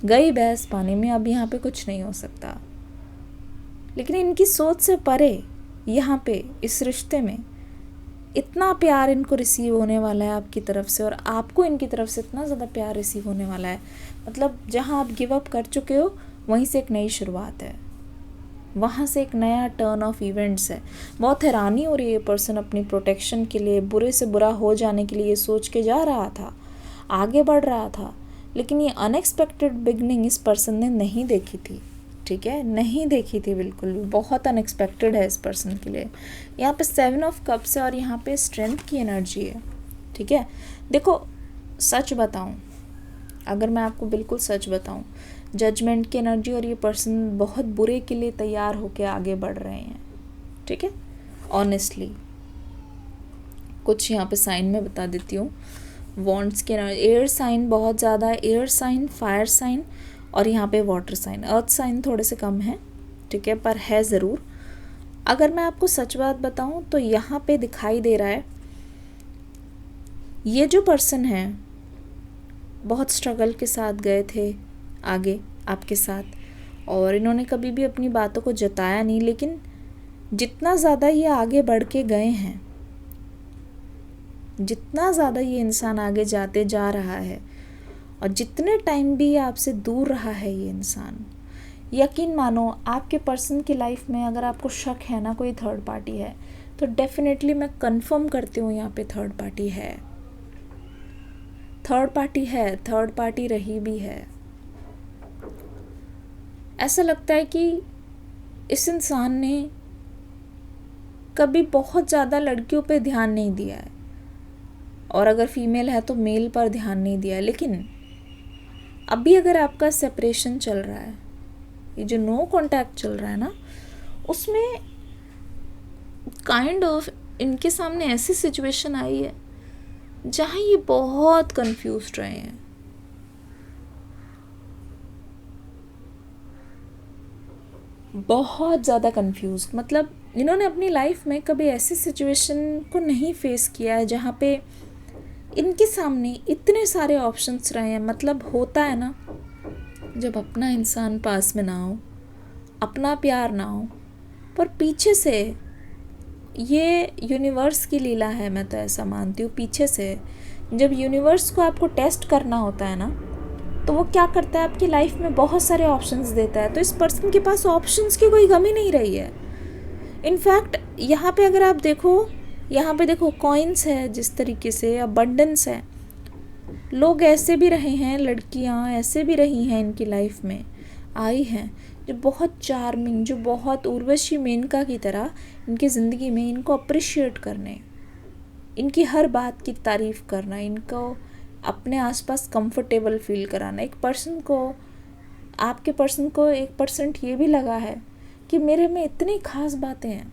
गई भैंस पानी में, अब यहाँ पे कुछ नहीं हो सकता, लेकिन इनकी सोच से परे यहाँ पे इस रिश्ते में इतना प्यार इनको रिसीव होने वाला है आपकी तरफ से, और आपको इनकी तरफ से इतना ज़्यादा प्यार रिसीव होने वाला है। मतलब जहाँ आप गिव अप कर चुके हो, वहीं से एक नई शुरुआत है, वहाँ से एक नया टर्न ऑफ इवेंट्स है। बहुत हैरानी हो रही है, ये पर्सन अपनी प्रोटेक्शन के लिए, बुरे से बुरा हो जाने के लिए सोच के जा रहा था, आगे बढ़ रहा था, लेकिन ये अनएक्सपेक्टेड बिगनिंग इस पर्सन ने नहीं देखी थी, ठीक है, नहीं देखी थी बिल्कुल भी। बहुत अनएक्सपेक्टेड है इस पर्सन के लिए। यहाँ पे 7 ऑफ कप्स है और यहाँ पे स्ट्रेंथ की एनर्जी है, ठीक है। देखो सच बताऊँ, अगर मैं आपको बिल्कुल सच बताऊँ, जजमेंट की एनर्जी और ये पर्सन बहुत बुरे के लिए तैयार होके आगे बढ़ रहे हैं, ठीक है। ऑनेस्टली कुछ यहाँ पे साइन में बता देती हूँ। वॉन्ड्स के एयर साइन बहुत ज़्यादा है, एयर साइन, फायर साइन और यहाँ पे वाटर साइन, अर्थ साइन थोड़े से कम है, ठीक है, पर है ज़रूर। अगर मैं आपको सच बात बताऊं तो यहाँ पे दिखाई दे रहा है ये जो पर्सन है बहुत स्ट्रगल के साथ गए थे आगे आपके साथ, और इन्होंने कभी भी अपनी बातों को जताया नहीं, लेकिन जितना ज़्यादा ये आगे बढ़ के गए हैं, जितना ज़्यादा ये इंसान आगे जाते जा रहा है और जितने टाइम भी ये आपसे दूर रहा है ये इंसान, यकीन मानो आपके पर्सन की लाइफ में अगर आपको शक है ना कोई थर्ड पार्टी है, तो डेफिनेटली मैं कंफर्म करती हूँ यहाँ पे थर्ड पार्टी है, थर्ड पार्टी है, थर्ड पार्टी रही भी है। ऐसा लगता है कि इस इंसान ने कभी बहुत ज़्यादा लड़कियों पे ध्यान नहीं दिया है, और अगर फीमेल है तो मेल पर ध्यान नहीं दिया है। लेकिन अभी अगर आपका सेपरेशन चल रहा है, ये जो नो कांटेक्ट चल रहा है ना, उसमें काइंड ऑफ इनके सामने ऐसी सिचुएशन आई है जहाँ ये बहुत कंफ्यूज्ड रहे हैं। बहुत ज़्यादा कंफ्यूज, मतलब इन्होंने अपनी लाइफ में कभी ऐसी सिचुएशन को नहीं फेस किया है जहाँ पे इनके सामने इतने सारे ऑप्शंस रहे हैं। मतलब होता है ना, जब अपना इंसान पास में ना हो, अपना प्यार ना हो, पर पीछे से ये यूनिवर्स की लीला है, मैं तो ऐसा मानती हूँ। पीछे से जब यूनिवर्स को आपको टेस्ट करना होता है ना, तो वो क्या करता है, आपकी लाइफ में बहुत सारे ऑप्शंस देता है। तो इस पर्सन के पास ऑप्शंस की कोई कमी नहीं रही है। इनफैक्ट यहाँ पे अगर आप देखो, यहाँ पे देखो कॉइन्स है, जिस तरीके से अबंडेंस है, लोग ऐसे भी रहे हैं, लड़कियाँ ऐसे भी रही हैं इनकी लाइफ में आई हैं जो बहुत चार्मिंग, जो बहुत उर्वशी मेनका की तरह इनकी ज़िंदगी में इनको अप्रिशिएट करने, इनकी हर बात की तारीफ़ करना, इनको अपने आसपास कंफर्टेबल फील कराना। एक पर्सन को, आपके पर्सन को 1% ये भी लगा है कि मेरे में इतनी ख़ास बातें हैं,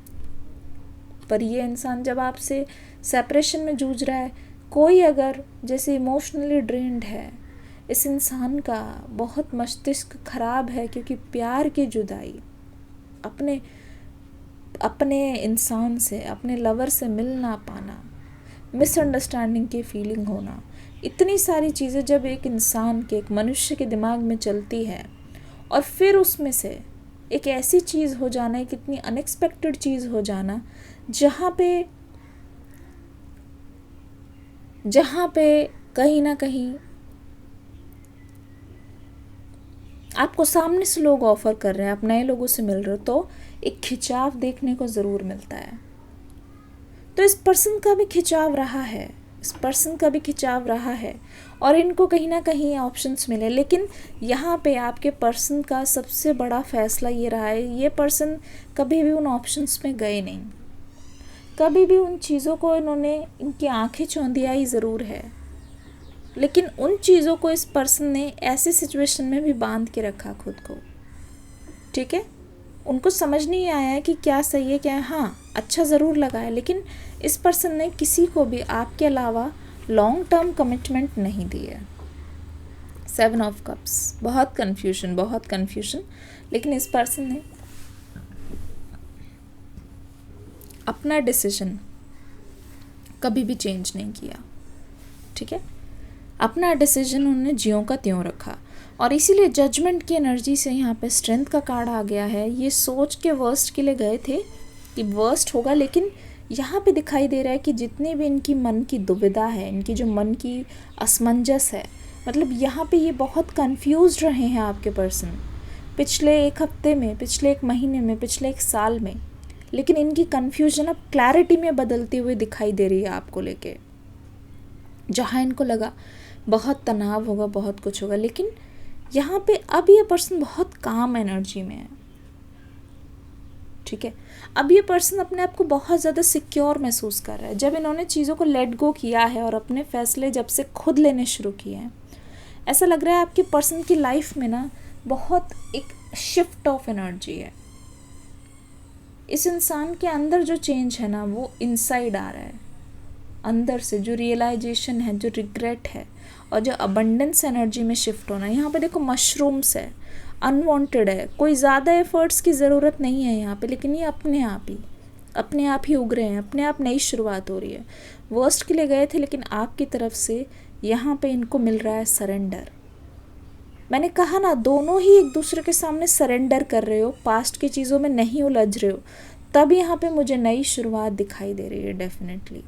पर ये इंसान जब आपसे सेपरेशन में जूझ रहा है, कोई अगर जैसे इमोशनली ड्रेन्ड है, इस इंसान का बहुत मस्तिष्क ख़राब है, क्योंकि प्यार की जुदाई, अपने इंसान से, अपने लवर से मिल ना पाना, मिसअंडरस्टैंडिंग की फीलिंग होना, इतनी सारी चीज़ें जब एक इंसान के, एक मनुष्य के दिमाग में चलती है, और फिर उसमें से एक ऐसी चीज़ हो जाना, एक इतनी अनएक्सपेक्टेड चीज़ हो जाना जहाँ पे कहीं ना कहीं आपको सामने से लोग ऑफ़र कर रहे हैं, आप नए लोगों से मिल रहे हो, तो एक खिंचाव देखने को ज़रूर मिलता है। तो इस पर्सन का भी खिंचाव रहा है, इस पर्सन का भी खिंचाव रहा है, और इनको कहीं ना कहीं ऑप्शंस मिले। लेकिन यहाँ पे आपके पर्सन का सबसे बड़ा फैसला ये रहा है, ये पर्सन कभी भी उन ऑप्शंस में गए नहीं, कभी भी उन चीज़ों को इन्होंने, इनकी आंखें चौंधियाई ज़रूर है, लेकिन उन चीज़ों को इस पर्सन ने ऐसी सिचुएशन में भी बांध के रखा खुद को। ठीक है, उनको समझ नहीं आया है कि क्या सही है क्या है। हाँ, अच्छा ज़रूर लगा है, लेकिन इस पर्सन ने किसी को भी आपके अलावा लॉन्ग टर्म कमिटमेंट नहीं दी है। 7 ऑफ कप्स, बहुत कन्फ्यूजन, लेकिन इस पर्सन ने अपना डिसीजन कभी भी चेंज नहीं किया। ठीक है, अपना डिसीजन उन्होंने ज्यों का त्यों रखा, और इसीलिए जजमेंट की एनर्जी से यहाँ पे स्ट्रेंथ का कार्ड आ गया है। ये सोच के वर्स्ट के लिए गए थे कि वर्स्ट होगा, लेकिन यहाँ पे दिखाई दे रहा है कि जितनी भी इनकी मन की दुविधा है, इनकी जो मन की असमंजस है, मतलब यहाँ पे ये बहुत कंफ्यूज रहे हैं आपके पर्सन पिछले 1 हफ्ते में, पिछले 1 महीने में, पिछले 1 साल में। लेकिन इनकी कन्फ्यूजन अब क्लैरिटी में बदलती हुई दिखाई दे रही है आपको लेके। जहाँ इनको लगा बहुत तनाव होगा, बहुत कुछ होगा, लेकिन यहाँ पे अब ये पर्सन बहुत काम एनर्जी में है। ठीक है, अब ये पर्सन अपने आप को बहुत ज़्यादा सिक्योर महसूस कर रहा है। जब इन्होंने चीज़ों को लेट गो किया है और अपने फैसले जब से खुद लेने शुरू किए हैं, ऐसा लग रहा है आपके पर्सन की लाइफ में ना बहुत एक शिफ्ट ऑफ एनर्जी है। इस इंसान के अंदर जो चेंज है ना, वो इनसाइड आ रहा है, अंदर से जो रियलाइजेशन है, जो रिग्रेट है, और जो अबंडेंस एनर्जी में शिफ्ट होना है। यहाँ पे देखो मशरूम्स है, अनवांटेड है, कोई ज़्यादा एफर्ट्स की ज़रूरत नहीं है यहाँ पे, लेकिन ये अपने आप ही उग रहे हैं, अपने आप नई शुरुआत हो रही है। वर्स्ट के लिए गए थे, लेकिन आपकी तरफ से यहाँ पे इनको मिल रहा है सरेंडर। मैंने कहा ना, दोनों ही एक दूसरे के सामने सरेंडर कर रहे हो, पास्ट की चीज़ों में नहीं उलझ रहे हो, तब यहाँ पे मुझे नई शुरुआत दिखाई दे रही है डेफिनेटली।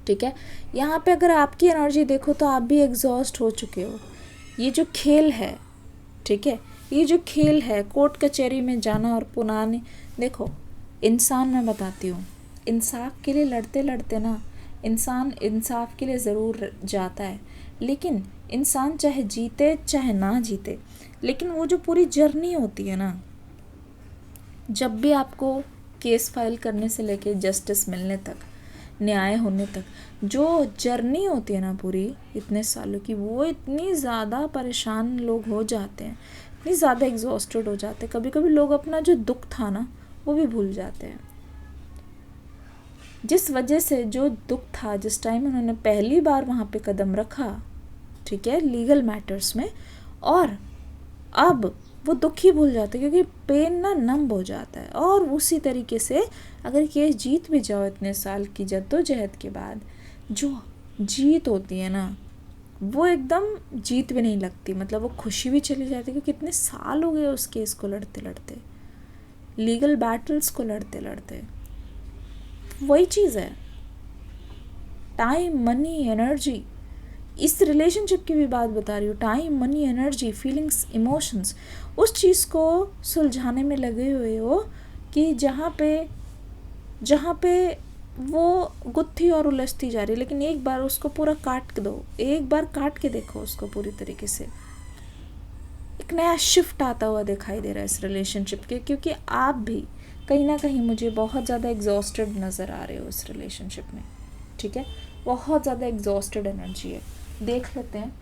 ठीक है, यहाँ पे अगर आपकी एनर्जी देखो तो आप भी एग्जॉस्ट हो चुके हो। ये जो खेल है, ठीक है, ये जो खेल है कोर्ट कचहरी में जाना और पुराने, देखो इंसान, मैं बताती हूँ, इंसाफ के लिए लड़ते लड़ते ना इंसान इंसाफ के लिए ज़रूर जाता है, लेकिन इंसान चाहे जीते चाहे ना जीते, लेकिन वो जो पूरी जर्नी होती है ना, जब भी आपको केस फाइल करने से लेके जस्टिस मिलने तक, न्याय होने तक, जो जर्नी होती है ना पूरी इतने सालों की, वो इतनी ज़्यादा परेशान लोग हो जाते हैं, इतनी ज़्यादा एग्जॉस्टेड हो जाते हैं, कभी कभी लोग अपना जो दुख था ना वो भी भूल जाते हैं। जिस वजह से जो दुख था, जिस टाइम उन्होंने पहली बार वहाँ पे कदम रखा, ठीक है, लीगल मैटर्स में, और अब वो दुख ही भूल जाते हैं, क्योंकि पेन ना नम हो जाता है। और उसी तरीके से अगर केस जीत भी जाओ इतने साल की जद्दोजहद के बाद, जो जीत होती है ना वो एकदम जीत भी नहीं लगती, मतलब वो खुशी भी चली जाती है, क्योंकि कितने साल हो गए उस केस को लड़ते लड़ते, लीगल बैटल्स को लड़ते लड़ते। वही चीज़ है, टाइम, मनी, एनर्जी, इस रिलेशनशिप की भी बात बता रही हूँ, time, money, energy, feelings, emotions, उस चीज़ को सुलझाने में लगे हुए हो कि जहाँ पे वो गुत्थी और उलझती जा रही है, लेकिन एक बार उसको पूरा काट दो, एक बार काट के देखो उसको पूरी तरीके से, एक नया शिफ्ट आता हुआ दिखाई दे रहा है इस रिलेशनशिप के, क्योंकि आप भी कहीं ना कहीं मुझे बहुत ज़्यादा एग्जॉस्टेड नज़र आ रहे हो इस रिलेशनशिप में। ठीक है, बहुत ज़्यादा एग्जॉस्टेड एनर्जी है। देख लेते हैं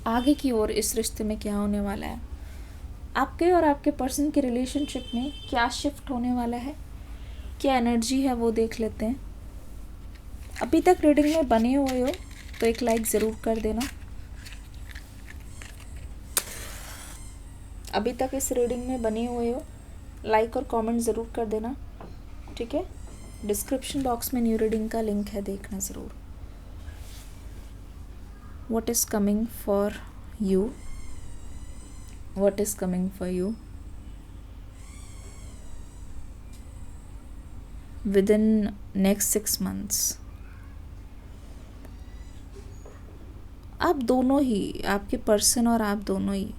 आगे की ओर इस रिश्ते में क्या होने वाला है, आपके और आपके पर्सन के रिलेशनशिप में क्या शिफ्ट होने वाला है, क्या एनर्जी है, वो देख लेते हैं। अभी तक रीडिंग में बने हुए हो तो एक लाइक ज़रूर कर देना। अभी तक इस रीडिंग में बने हुए हो, लाइक और कमेंट ज़रूर कर देना। ठीक है, डिस्क्रिप्शन बॉक्स में न्यू रीडिंग का लिंक है, देखना ज़रूर। What is coming for you? What is coming for you within next 6 months? आप दोनों ही, आपके पर्सन और आप दोनों ही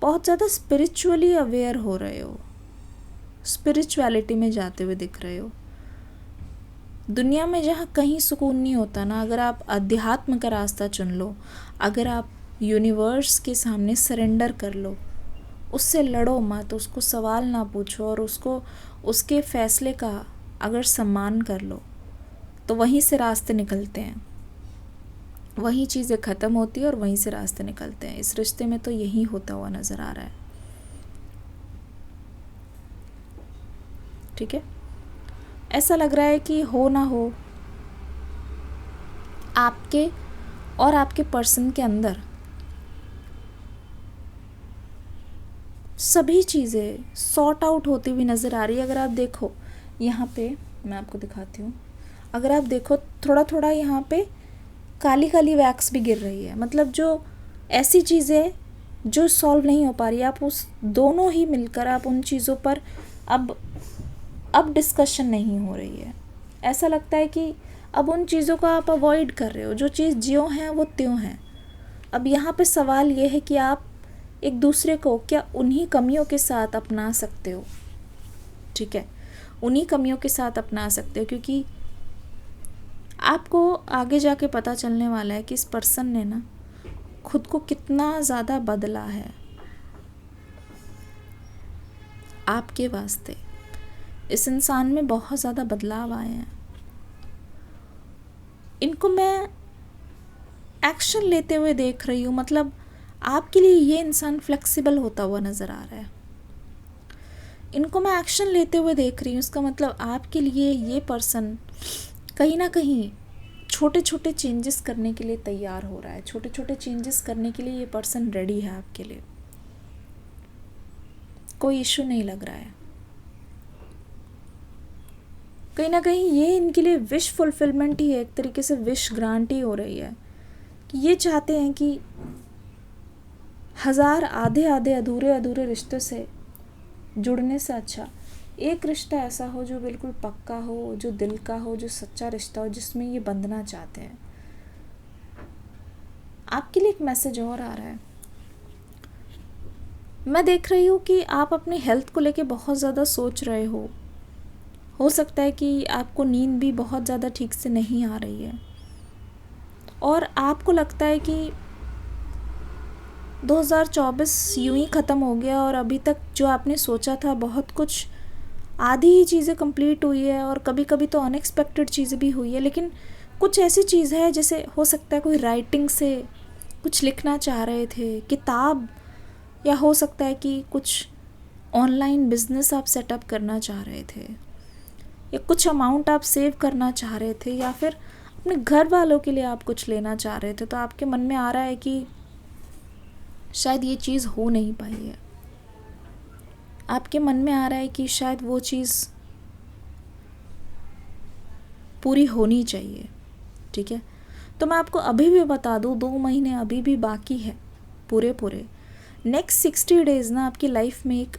बहुत ज़्यादा स्पिरिचुअली अवेयर हो रहे हो, स्पिरिचुअलिटी में जाते हुए दिख रहे हो। दुनिया में जहाँ कहीं सुकून नहीं होता ना, अगर आप अध्यात्म का रास्ता चुन लो, अगर आप यूनिवर्स के सामने सरेंडर कर लो, उससे लड़ो मत, उसको सवाल ना पूछो और उसको, उसके फैसले का अगर सम्मान कर लो, तो वहीं से रास्ते निकलते हैं, वहीं चीज़ें ख़त्म होती है और वहीं से रास्ते निकलते हैं। इस रिश्ते में तो यही होता हुआ नज़र आ रहा है। ठीक है, ऐसा लग रहा है कि हो ना हो, आपके और आपके पर्सन के अंदर सभी चीज़ें सॉर्ट आउट होती हुई नज़र आ रही है। अगर आप देखो यहाँ पे, मैं आपको दिखाती हूँ, अगर आप देखो थोड़ा थोड़ा यहाँ पे काली काली वैक्स भी गिर रही है, मतलब जो ऐसी चीज़ें जो सॉल्व नहीं हो पा रही, आप उस दोनों ही मिलकर आप उन चीज़ों पर अब डिस्कशन नहीं हो रही है। ऐसा लगता है कि अब उन चीज़ों को आप अवॉइड कर रहे हो, जो चीज़ ज्यों हैं वो त्यों हैं। अब यहाँ पे सवाल ये है कि आप एक दूसरे को क्या उन्हीं कमियों के साथ अपना सकते हो। ठीक है, उन्हीं कमियों के साथ अपना सकते हो, क्योंकि आपको आगे जाके पता चलने वाला है कि इस पर्सन ने ना खुद को कितना ज़्यादा बदला है आपके वास्ते। इस इंसान में बहुत ज़्यादा बदलाव आए हैं। इनको मैं एक्शन लेते हुए देख रही हूँ, मतलब आपके लिए ये इंसान फ्लेक्सिबल होता हुआ नज़र आ रहा है। इनको मैं एक्शन लेते हुए देख रही हूँ, इसका मतलब आपके लिए ये पर्सन कहीं ना कहीं छोटे छोटे चेंजेस करने के लिए तैयार हो रहा है। छोटे छोटे चेंजेस करने के लिए ये पर्सन रेडी है आपके लिए। कोई इशू नहीं लग रहा है। कहीं ना कहीं ये इनके लिए विश फुलफिलमेंट ही है, एक तरीके से विश ग्रांट ही हो रही है कि ये चाहते हैं कि 1000 आधे आधे अधूरे अधूरे रिश्तों से जुड़ने से अच्छा एक रिश्ता ऐसा हो जो बिल्कुल पक्का हो, जो दिल का हो, जो सच्चा रिश्ता हो, जिसमें ये बंधना चाहते हैं। आपके लिए एक मैसेज और आ रहा है। मैं देख रही हूँ कि आप अपनी हेल्थ को लेके बहुत ज़्यादा सोच रहे हो सकता है कि आपको नींद भी बहुत ज़्यादा ठीक से नहीं आ रही है और आपको लगता है कि 2024 यूं ही ख़त्म हो गया और अभी तक जो आपने सोचा था बहुत कुछ आधी ही चीज़ें कंप्लीट हुई है और कभी कभी तो अनएक्सपेक्टेड चीज़ें भी हुई है, लेकिन कुछ ऐसी चीज़ है जैसे हो सकता है कोई राइटिंग से कुछ लिखना चाह रहे थे, किताब, या हो सकता है कि कुछ ऑनलाइन बिजनेस आप सेटअप करना चाह रहे थे, या कुछ अमाउंट आप सेव करना चाह रहे थे, या फिर अपने घर वालों के लिए आप कुछ लेना चाह रहे थे। तो आपके मन में आ रहा है कि शायद ये चीज़ हो नहीं पाई है। आपके मन में आ रहा है कि शायद वो चीज़ पूरी होनी चाहिए। ठीक है, तो मैं आपको अभी भी बता दूँ, 2 महीने अभी भी बाकी है पूरे नेक्स्ट 60 डेज़ ना आपकी लाइफ में एक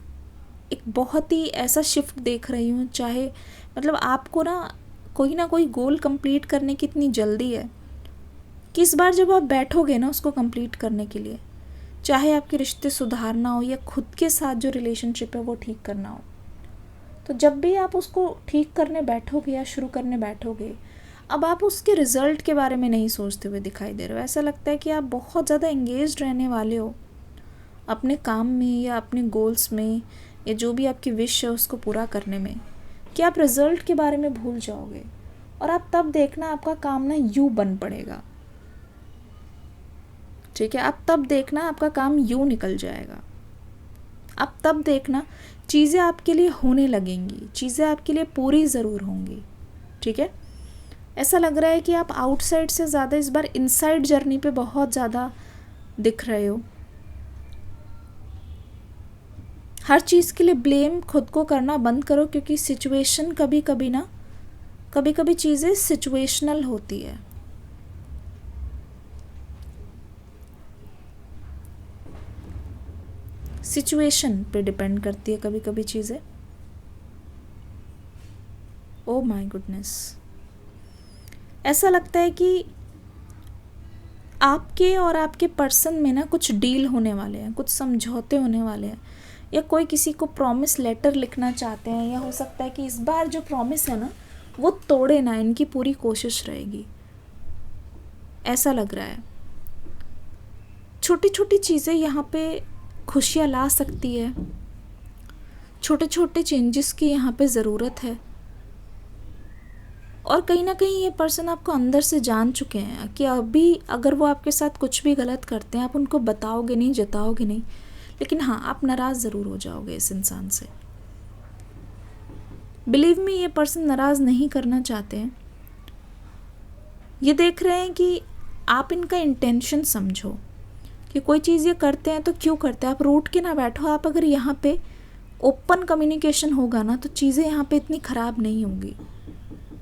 बहुत ही ऐसा शिफ्ट देख रही हूँ। चाहे मतलब आपको ना कोई गोल कंप्लीट करने की इतनी जल्दी है कि इस बार जब आप बैठोगे ना उसको कंप्लीट करने के लिए, चाहे आपके रिश्ते सुधारना हो या खुद के साथ जो रिलेशनशिप है वो ठीक करना हो, तो जब भी आप उसको ठीक करने बैठोगे या शुरू करने बैठोगे, अब आप उसके रिज़ल्ट के बारे में नहीं सोचते हुए दिखाई दे रहे हो। ऐसा लगता है कि आप बहुत ज़्यादा एंगेज्ड रहने वाले हो अपने काम में या अपने गोल्स में, या जो भी आपकी विश है उसको पूरा करने में, कि आप रिज़ल्ट के बारे में भूल जाओगे और आप तब देखना आपका काम ना यूँ बन पड़ेगा। ठीक है, आप तब देखना आपका काम यूँ निकल जाएगा। आप तब देखना चीज़ें आपके लिए होने लगेंगी, चीज़ें आपके लिए पूरी ज़रूर होंगी। ठीक है, ऐसा लग रहा है कि आप आउटसाइड से ज़्यादा इस बार इनसाइड जर्नी पे बहुत ज़्यादा दिख रहे हो। हर चीज़ के लिए ब्लेम खुद को करना बंद करो, क्योंकि सिचुएशन कभी कभी चीज़ें सिचुएशनल होती है। सिचुएशन पे डिपेंड करती है कभी कभी चीज़ें। ओह माय गुडनेस, ऐसा लगता है कि आपके और आपके पर्सन में ना कुछ डील होने वाले हैं, कुछ समझौते होने वाले हैं, या कोई किसी को प्रॉमिस लेटर लिखना चाहते हैं, या हो सकता है कि इस बार जो प्रॉमिस है ना वो तोड़े ना, इनकी पूरी कोशिश रहेगी, ऐसा लग रहा है। छोटी छोटी चीज़ें यहाँ पे खुशियाँ ला सकती है, छोटे छोटे चेंजेस की यहाँ पे ज़रूरत है। और कहीं ना कहीं ये पर्सन आपको अंदर से जान चुके हैं कि अभी अगर वो आपके साथ कुछ भी गलत करते हैं, आप उनको बताओगे नहीं, जताओगे नहीं, लेकिन हाँ आप नाराज़ ज़रूर हो जाओगे इस इंसान से। बिलीव मी, ये पर्सन नाराज़ नहीं करना चाहते हैं। ये देख रहे हैं कि आप इनका इंटेंशन समझो कि कोई चीज़ ये करते हैं तो क्यों करते हैं। आप रूठ के ना बैठो, आप अगर यहाँ पे ओपन कम्युनिकेशन होगा ना तो चीज़ें यहाँ पे इतनी ख़राब नहीं होंगी,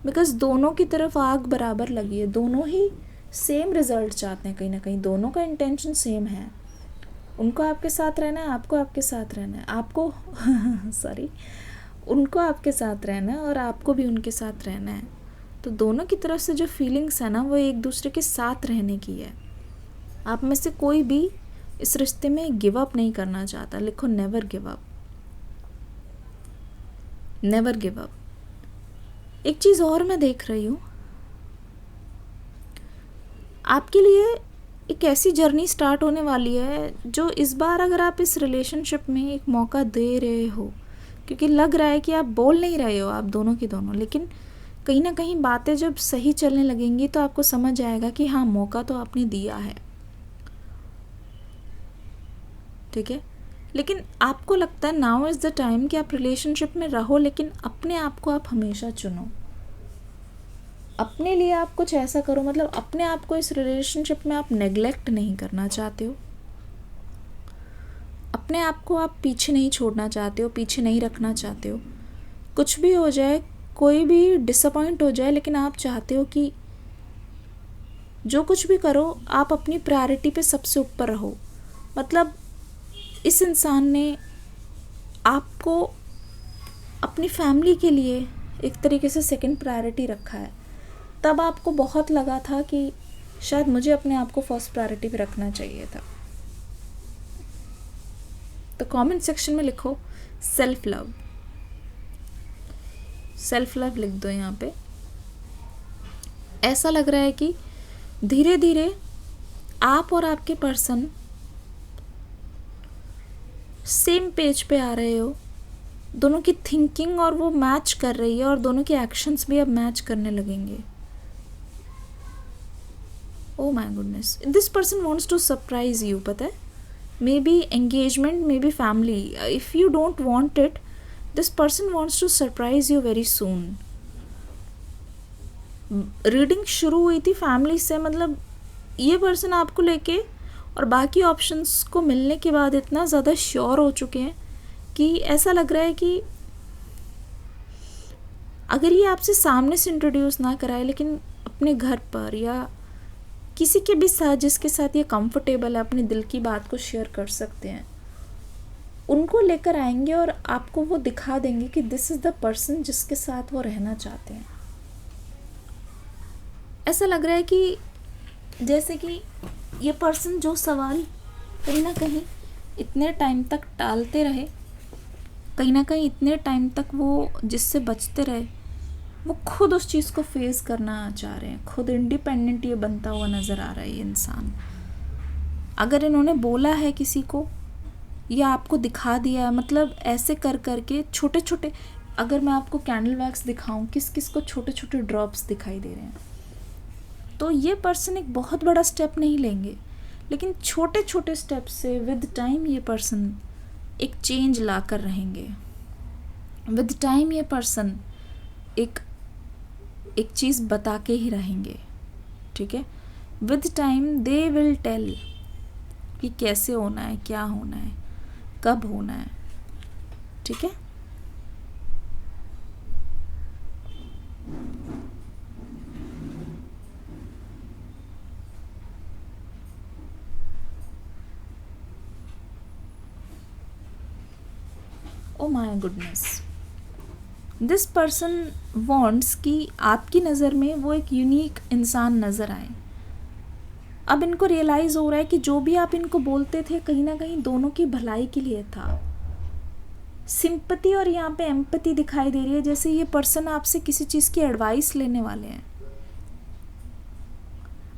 बिकॉज दोनों की तरफ आग बराबर लगी है, दोनों ही सेम रिजल्ट चाहते हैं, कहीं ना कहीं दोनों का इंटेंशन सेम है। उनको आपके साथ रहना है, आपको आपके साथ रहना है, आपको सॉरी उनको आपके साथ रहना है और आपको भी उनके साथ रहना है। तो दोनों की तरफ से जो फीलिंग्स है ना वो एक दूसरे के साथ रहने की है। आप में से कोई भी इस रिश्ते में गिव अप नहीं करना चाहता। लिखो never give up, never give up. एक चीज़ और मैं देख रही हूँ, आपके लिए एक ऐसी जर्नी स्टार्ट होने वाली है जो इस बार अगर आप इस रिलेशनशिप में एक मौका दे रहे हो, क्योंकि लग रहा है कि आप बोल नहीं रहे हो आप दोनों के दोनों, लेकिन कहीं ना कहीं बातें जब सही चलने लगेंगी तो आपको समझ आएगा कि हाँ मौका तो आपने दिया है। ठीक है, लेकिन आपको लगता है नाउ इज़ द टाइम कि आप रिलेशनशिप में रहो, लेकिन अपने आप को आप हमेशा चुनो, अपने लिए आप कुछ ऐसा करो, मतलब अपने आप को इस रिलेशनशिप में आप नेग्लेक्ट नहीं करना चाहते हो, अपने आप को आप पीछे नहीं छोड़ना चाहते हो, पीछे नहीं रखना चाहते हो। कुछ भी हो जाए, कोई भी डिसअपॉइंट हो जाए, लेकिन आप चाहते हो कि जो कुछ भी करो आप अपनी प्रायोरिटी पे सबसे ऊपर रहो। मतलब इस इंसान ने आपको अपनी फैमिली के लिए एक तरीके से सेकंड प्रायोरिटी रखा है। तब आपको बहुत लगा था कि शायद मुझे अपने आप को फर्स्ट प्रायोरिटी पे रखना चाहिए था। तो कमेंट सेक्शन में लिखो सेल्फ लव। सेल्फ लव लिख दो यहाँ पे। ऐसा लग रहा है कि धीरे धीरे आप और आपके पर्सन सेम पेज पे आ रहे हो। दोनों की थिंकिंग और वो मैच कर रही है और दोनों के एक्शंस भी अब मैच करने लगेंगे। Oh my goodness, this person wants to surprise you. पता है, maybe engagement, maybe family. If you don't want it, this person wants to surprise you very soon. Reading शुरू हुई थी family से, मतलब ये पर्सन आपको लेके और बाकी ऑप्शंस को मिलने के बाद इतना ज़्यादा श्योर हो चुके हैं कि ऐसा लग रहा है कि अगर ये आपसे सामने से इंट्रोड्यूस ना कराए, लेकिन अपने घर पर या किसी के भी साथ जिसके साथ ये कंफर्टेबल है, अपने दिल की बात को शेयर कर सकते हैं, उनको लेकर आएंगे और आपको वो दिखा देंगे कि दिस इज़ द पर्सन जिसके साथ वो रहना चाहते हैं। ऐसा लग रहा है कि जैसे कि ये पर्सन जो सवाल कहीं ना कहीं इतने टाइम तक टालते रहे, कहीं ना कहीं इतने टाइम तक वो जिससे बचते रहे, वो खुद उस चीज़ को फेस करना चाह रहे हैं। खुद इंडिपेंडेंट ये बनता हुआ नज़र आ रहा है ये इंसान। अगर इन्होंने बोला है किसी को या आपको दिखा दिया है, मतलब ऐसे कर करके छोटे छोटे, अगर मैं आपको कैंडल वैक्स दिखाऊं, किस किस को छोटे छोटे ड्रॉप्स दिखाई दे रहे हैं, तो ये पर्सन एक बहुत बड़ा स्टेप नहीं लेंगे, लेकिन छोटे छोटे स्टेप से विद टाइम ये पर्सन एक चेंज ला कर रहेंगे। विद टाइम ये पर्सन एक चीज़ बता के ही रहेंगे। ठीक है, with time they will tell कि कैसे होना है, क्या होना है, कब होना है। ठीक है, ओ my goodness, this person wants कि आपकी नज़र में वो एक यूनिक इंसान नज़र आए। अब इनको रियलाइज़ हो रहा है कि जो भी आप इनको बोलते थे कहीं ना कहीं दोनों की भलाई के लिए था। सिंपैथी और यहाँ पे एम्पैथी दिखाई दे रही है, जैसे ये पर्सन आपसे किसी चीज़ की एडवाइस लेने वाले हैं।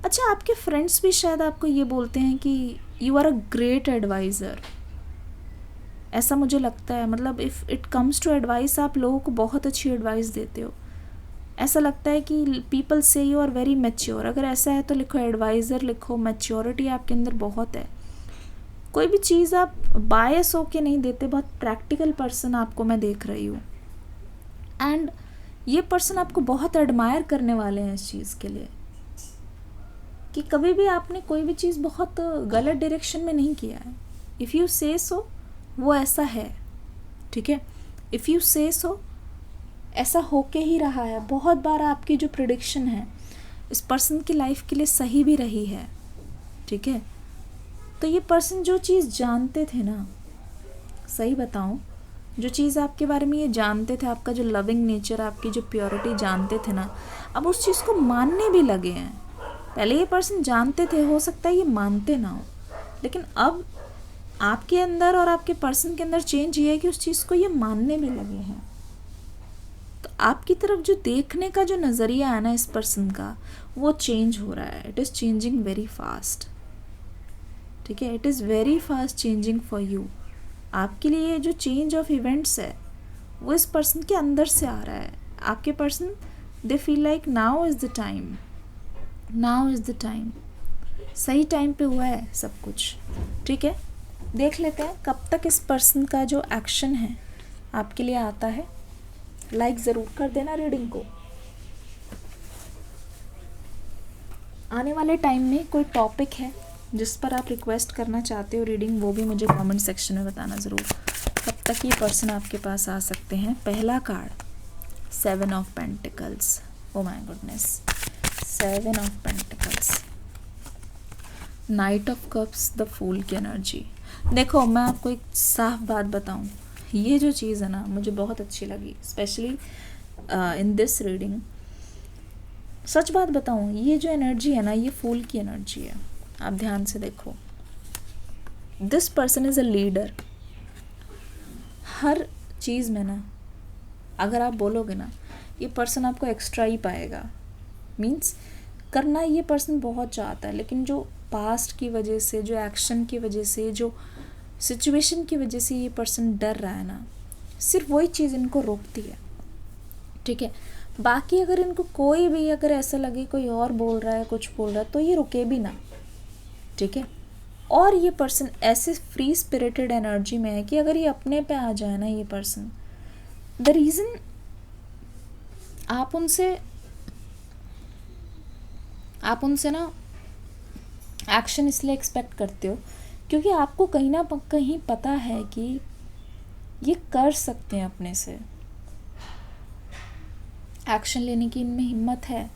अच्छा, आपके फ्रेंड्स भी शायद आपको ये बोलते हैं कि you are a great advisor. ऐसा मुझे लगता है, मतलब if it comes to advice, आप लोगों को बहुत अच्छी एडवाइस देते हो। ऐसा लगता है कि पीपल से यू आर वेरी मैच्योर। अगर ऐसा है तो लिखो एडवाइज़र, लिखो मैच्योरिटी आपके अंदर बहुत है। कोई भी चीज़ आप बायस होके नहीं देते, बहुत प्रैक्टिकल पर्सन आपको मैं देख रही हूँ। एंड ये पर्सन आपको बहुत एडमायर करने वाले हैं इस चीज़ के लिए कि कभी भी आपने कोई भी चीज़ बहुत गलत डायरेक्शन में नहीं किया है। इफ़ यू से सो, वो ऐसा है। ठीक है, इफ़ यू से सो, ऐसा होके ही रहा है। बहुत बार आपकी जो प्रिडिक्शन है इस पर्सन की लाइफ के लिए सही भी रही है। ठीक है, तो ये पर्सन जो चीज़ जानते थे ना, सही बताऊं, जो चीज़ आपके बारे में ये जानते थे, आपका जो लविंग नेचर, आपकी जो प्योरिटी जानते थे ना, अब उस चीज़ को मानने भी लगे हैं। पहले ये पर्सन जानते थे, हो सकता है ये मानते ना हो, लेकिन अब आपके अंदर और आपके पर्सन के अंदर चेंज ये है कि उस चीज़ को ये मानने में लगे हैं। तो आपकी तरफ जो देखने का जो नज़रिया है ना इस पर्सन का, वो चेंज हो रहा है। It is changing very fast. ठीक है, it is very fast changing for you. आपके लिए जो चेंज ऑफ इवेंट्स है वो इस पर्सन के अंदर से आ रहा है। आपके person they feel like now is the time, now is the time. सही टाइम पे हुआ है सब कुछ। ठीक है, देख लेते हैं कब तक इस पर्सन का जो एक्शन है आपके लिए आता है। लाइक ज़रूर कर देना रीडिंग को। आने वाले टाइम में कोई टॉपिक है जिस पर आप रिक्वेस्ट करना चाहते हो रीडिंग, वो भी मुझे कमेंट सेक्शन में बताना ज़रूर। कब तक ये पर्सन आपके पास आ सकते हैं। पहला card 7 of pentacles, oh my goodness, 7 of pentacles, knight of cups, the fool की एनर्जी। देखो मैं आपको एक साफ बात बताऊं, ये जो चीज़ है ना मुझे बहुत अच्छी लगी, स्पेशली इन दिस रीडिंग। सच बात बताऊं, ये जो एनर्जी है ना, ये फूल की एनर्जी है। आप ध्यान से देखो, this person is a leader. हर चीज़ में ना अगर आप बोलोगे ना, ये पर्सन आपको एक्स्ट्रा ही पाएगा। मीन्स करना ये पर्सन बहुत चाहता है, लेकिन जो पास्ट की वजह से, जो एक्शन की वजह से, जो सिचुएशन की वजह से ये पर्सन डर रहा है ना, सिर्फ वही चीज़ इनको रोकती है। ठीक है, बाकी अगर इनको कोई भी अगर ऐसा लगे कोई और बोल रहा है, कुछ बोल रहा है, तो ये रुके भी ना। ठीक है, और ये पर्सन ऐसे फ्री स्पिरिटेड एनर्जी में है कि अगर ये अपने पे आ जाए ना, ये पर्सन, द रीज़न आप उनसे ना एक्शन इसलिए एक्सपेक्ट करते हो क्योंकि आपको कहीं ना कहीं पता है कि ये कर सकते हैं, अपने से एक्शन लेने की इनमें हिम्मत है,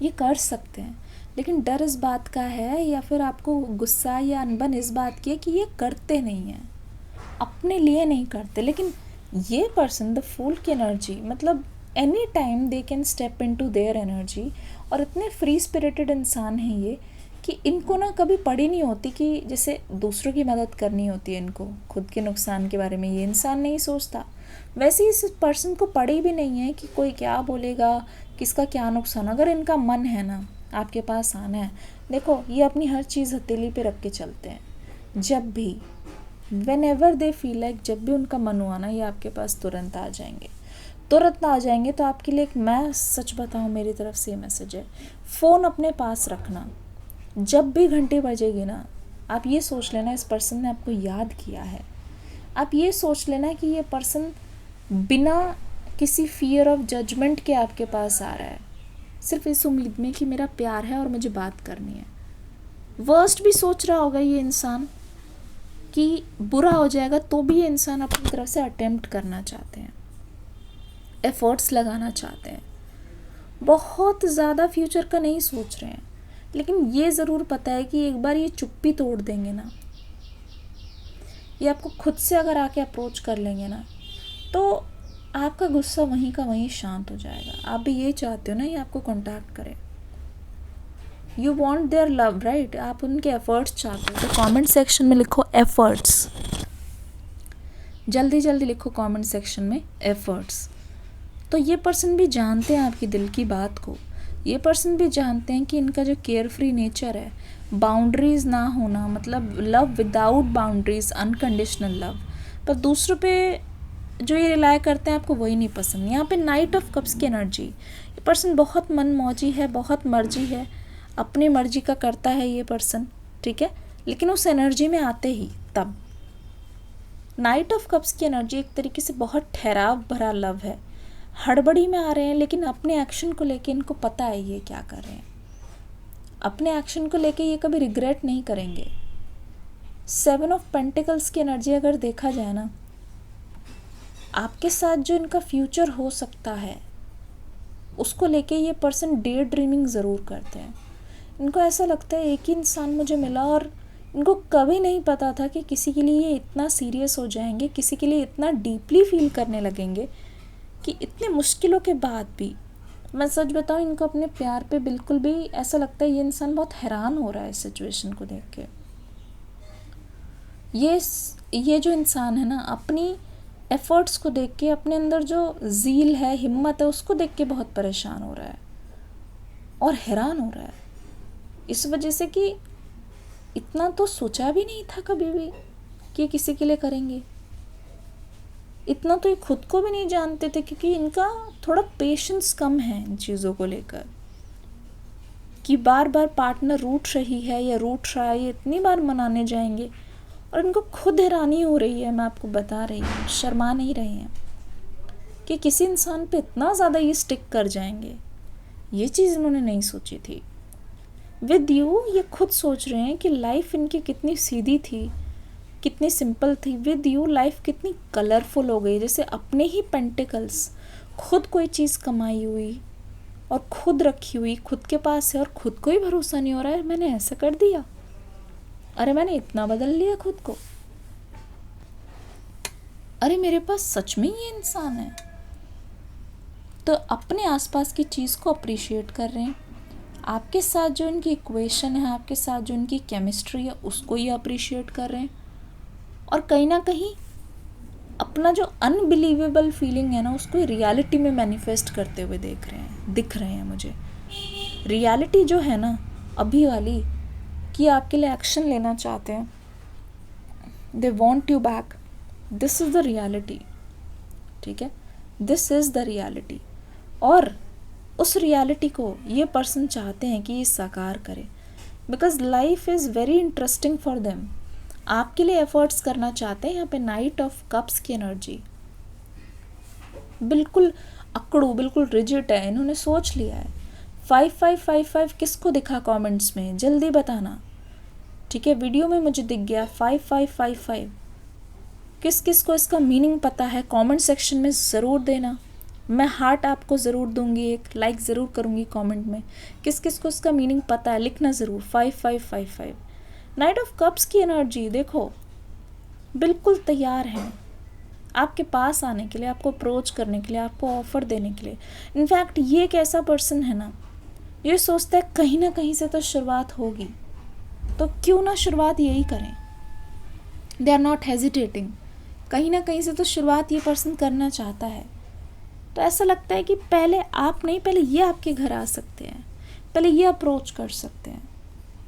ये कर सकते हैं। लेकिन डर इस बात का है, या फिर आपको गुस्सा या अनबन इस बात की है कि ये करते नहीं हैं, अपने लिए नहीं करते। लेकिन ये पर्सन, द फूल की एनर्जी, मतलब any time they can step into their energy. और इतने फ्री स्पिरिटेड इंसान हैं ये कि इनको ना कभी पड़ी नहीं होती कि जैसे दूसरों की मदद करनी होती है इनको, खुद के नुकसान के बारे में ये इंसान नहीं सोचता। वैसे ही इस पर्सन को पड़ी भी नहीं है कि कोई क्या बोलेगा, किसका क्या नुकसान। अगर इनका मन है ना आपके पास आना है, देखो ये अपनी हर चीज़ हथेली पे रख के चलते हैं। जब भी when ever they feel like, जब भी उनका मन हुआ ना, ये आपके पास तुरंत आ जाएंगे, तुरंत आ जाएंगे। तो आपके लिए एक, मैं सच बताऊं, मेरी तरफ से ये मैसेज है, फ़ोन अपने पास रखना। जब भी घंटे बजेगी ना, आप ये सोच लेना इस पर्सन ने आपको याद किया है। आप ये सोच लेना कि ये पर्सन बिना किसी फियर ऑफ जजमेंट के आपके पास आ रहा है, सिर्फ इस उम्मीद में कि मेरा प्यार है और मुझे बात करनी है। वर्स्ट भी सोच रहा होगा ये इंसान कि बुरा हो जाएगा, तो भी ये इंसान अपनी तरफ से अटेम्प्ट करना चाहते हैं, एफर्ट्स लगाना चाहते हैं, बहुत ज़्यादा फ्यूचर का नहीं सोच रहे हैं। लेकिन ये ज़रूर पता है कि एक बार ये चुप्पी तोड़ देंगे ना, ये आपको खुद से अगर आके अप्रोच कर लेंगे ना, तो आपका गुस्सा वहीं का वहीं शांत हो जाएगा। आप भी ये चाहते हो ना ये आपको कांटेक्ट करे, you want their love, right. आप उनके एफर्ट्स चाहते हो, तो कमेंट सेक्शन में लिखो एफर्ट्स, जल्दी जल्दी लिखो कमेंट सेक्शन में एफर्ट्स। तो ये पर्सन भी जानते हैं आपकी दिल की बात को, ये पर्सन भी जानते हैं कि इनका जो केयर फ्री नेचर है, बाउंड्रीज़ ना होना, मतलब love without boundaries, unconditional love, पर दूसरों पे जो ये रिलाय करते हैं आपको वही नहीं पसंद। यहाँ पे नाइट ऑफ कप्स की एनर्जी, ये पर्सन बहुत मनमौजी है, बहुत मर्जी है, अपनी मर्जी का करता है ये पर्सन। ठीक है, लेकिन उस एनर्जी में आते ही तब नाइट ऑफ कप्स की एनर्जी एक तरीके से बहुत ठहराव भरा लव है। हड़बड़ी में आ रहे हैं, लेकिन अपने एक्शन को लेके इनको पता है ये क्या कर रहे हैं, अपने एक्शन को लेके ये कभी रिग्रेट नहीं करेंगे। 7 ऑफ पेंटिकल्स की एनर्जी अगर देखा जाए ना, आपके साथ जो इनका फ्यूचर हो सकता है उसको लेके ये पर्सन डे ड्रीमिंग ज़रूर करते हैं। इनको ऐसा लगता है एक ही इंसान मुझे मिला, और इनको कभी नहीं पता था कि किसी के लिए ये इतना सीरियस हो जाएंगे, किसी के लिए इतना डीपली फील करने लगेंगे कि इतने मुश्किलों के बाद भी। मैं सच बताऊँ, इनको अपने प्यार पे बिल्कुल भी ऐसा लगता है ये इंसान बहुत हैरान हो रहा है इस सिचुएशन को देख के। ये जो इंसान है ना, अपनी एफर्ट्स को देख के, अपने अंदर जो ज़ील है, हिम्मत है, उसको देख के बहुत परेशान हो रहा है और हैरान हो रहा है, इस वजह से कि इतना तो सोचा भी नहीं था कभी भी कि किसी के लिए करेंगे। इतना तो ये खुद को भी नहीं जानते थे, क्योंकि इनका थोड़ा पेशेंस कम है इन चीज़ों को लेकर, कि बार बार पार्टनर रूठ रही है या रूठ रहा है, ये इतनी बार मनाने जाएंगे, और इनको खुद हैरानी हो रही है, मैं आपको बता रही हूँ, शर्मा नहीं रहे हैं कि किसी इंसान पे इतना ज़्यादा ये स्टिक कर जाएंगे। ये चीज़ इन्होंने नहीं सोची थी। विद यू ये खुद सोच रहे हैं कि लाइफ इनकी कितनी सीधी थी, कितनी सिंपल थी। विद यू लाइफ कितनी कलरफुल हो गई, जैसे अपने ही पेंटिकल्स, खुद कोई चीज़ कमाई हुई और खुद रखी हुई खुद के पास है, और खुद को ही भरोसा नहीं हो रहा है मैंने ऐसा कर दिया, अरे मैंने इतना बदल लिया खुद को, अरे मेरे पास सच में ये इंसान है। तो अपने आसपास की चीज़ को अप्रिशिएट कर रहे हैं। आपके साथ जो इनकी इक्वेशन है, आपके साथ जो इनकी केमिस्ट्री है, उसको ये अप्रिशिएट कर रहे हैं। और कहीं ना कहीं अपना जो अनबिलीवेबल फीलिंग है ना, उसको रियलिटी में मैनिफेस्ट करते हुए दिख रहे हैं मुझे। रियलिटी जो है ना अभी वाली, कि आपके लिए एक्शन लेना चाहते हैं, they want you back, this is the reality. ठीक है, दिस इज़ द रियलिटी। और उस रियलिटी को ये पर्सन चाहते हैं कि ये साकार करे, because life is very interesting for them. आपके लिए एफर्ट्स करना चाहते हैं। यहाँ पे नाइट ऑफ कप्स की एनर्जी बिल्कुल अकड़ू, बिल्कुल रिजिड है। इन्होंने सोच लिया है। 5555 किसको दिखा कमेंट्स में, जल्दी बताना। ठीक है, वीडियो में मुझे दिख गया 5555। किस किस को इसका मीनिंग पता है कमेंट सेक्शन में ज़रूर देना। मैं हार्ट आपको ज़रूर दूंगी, एक लाइक ज़रूर करूँगी कमेंट में। किस किस को इसका मीनिंग पता है लिखना ज़रूर। 5555 नाइट ऑफ कप्स की एनर्जी देखो, बिल्कुल तैयार हैं आपके पास आने के लिए, आपको अप्रोच करने के लिए, आपको ऑफ़र देने के लिए। इनफैक्ट ये एक ऐसा पर्सन है ना, ये सोचता है कहीं ना कहीं से तो शुरुआत होगी, तो क्यों ना शुरुआत यही करें। दे आर नॉट हेजिटेटिंग, कहीं ना कहीं से तो शुरुआत ये पर्सन करना चाहता है। तो ऐसा लगता है कि पहले आप नहीं, पहले ये आपके घर आ सकते हैं, पहले ये अप्रोच कर सकते हैं,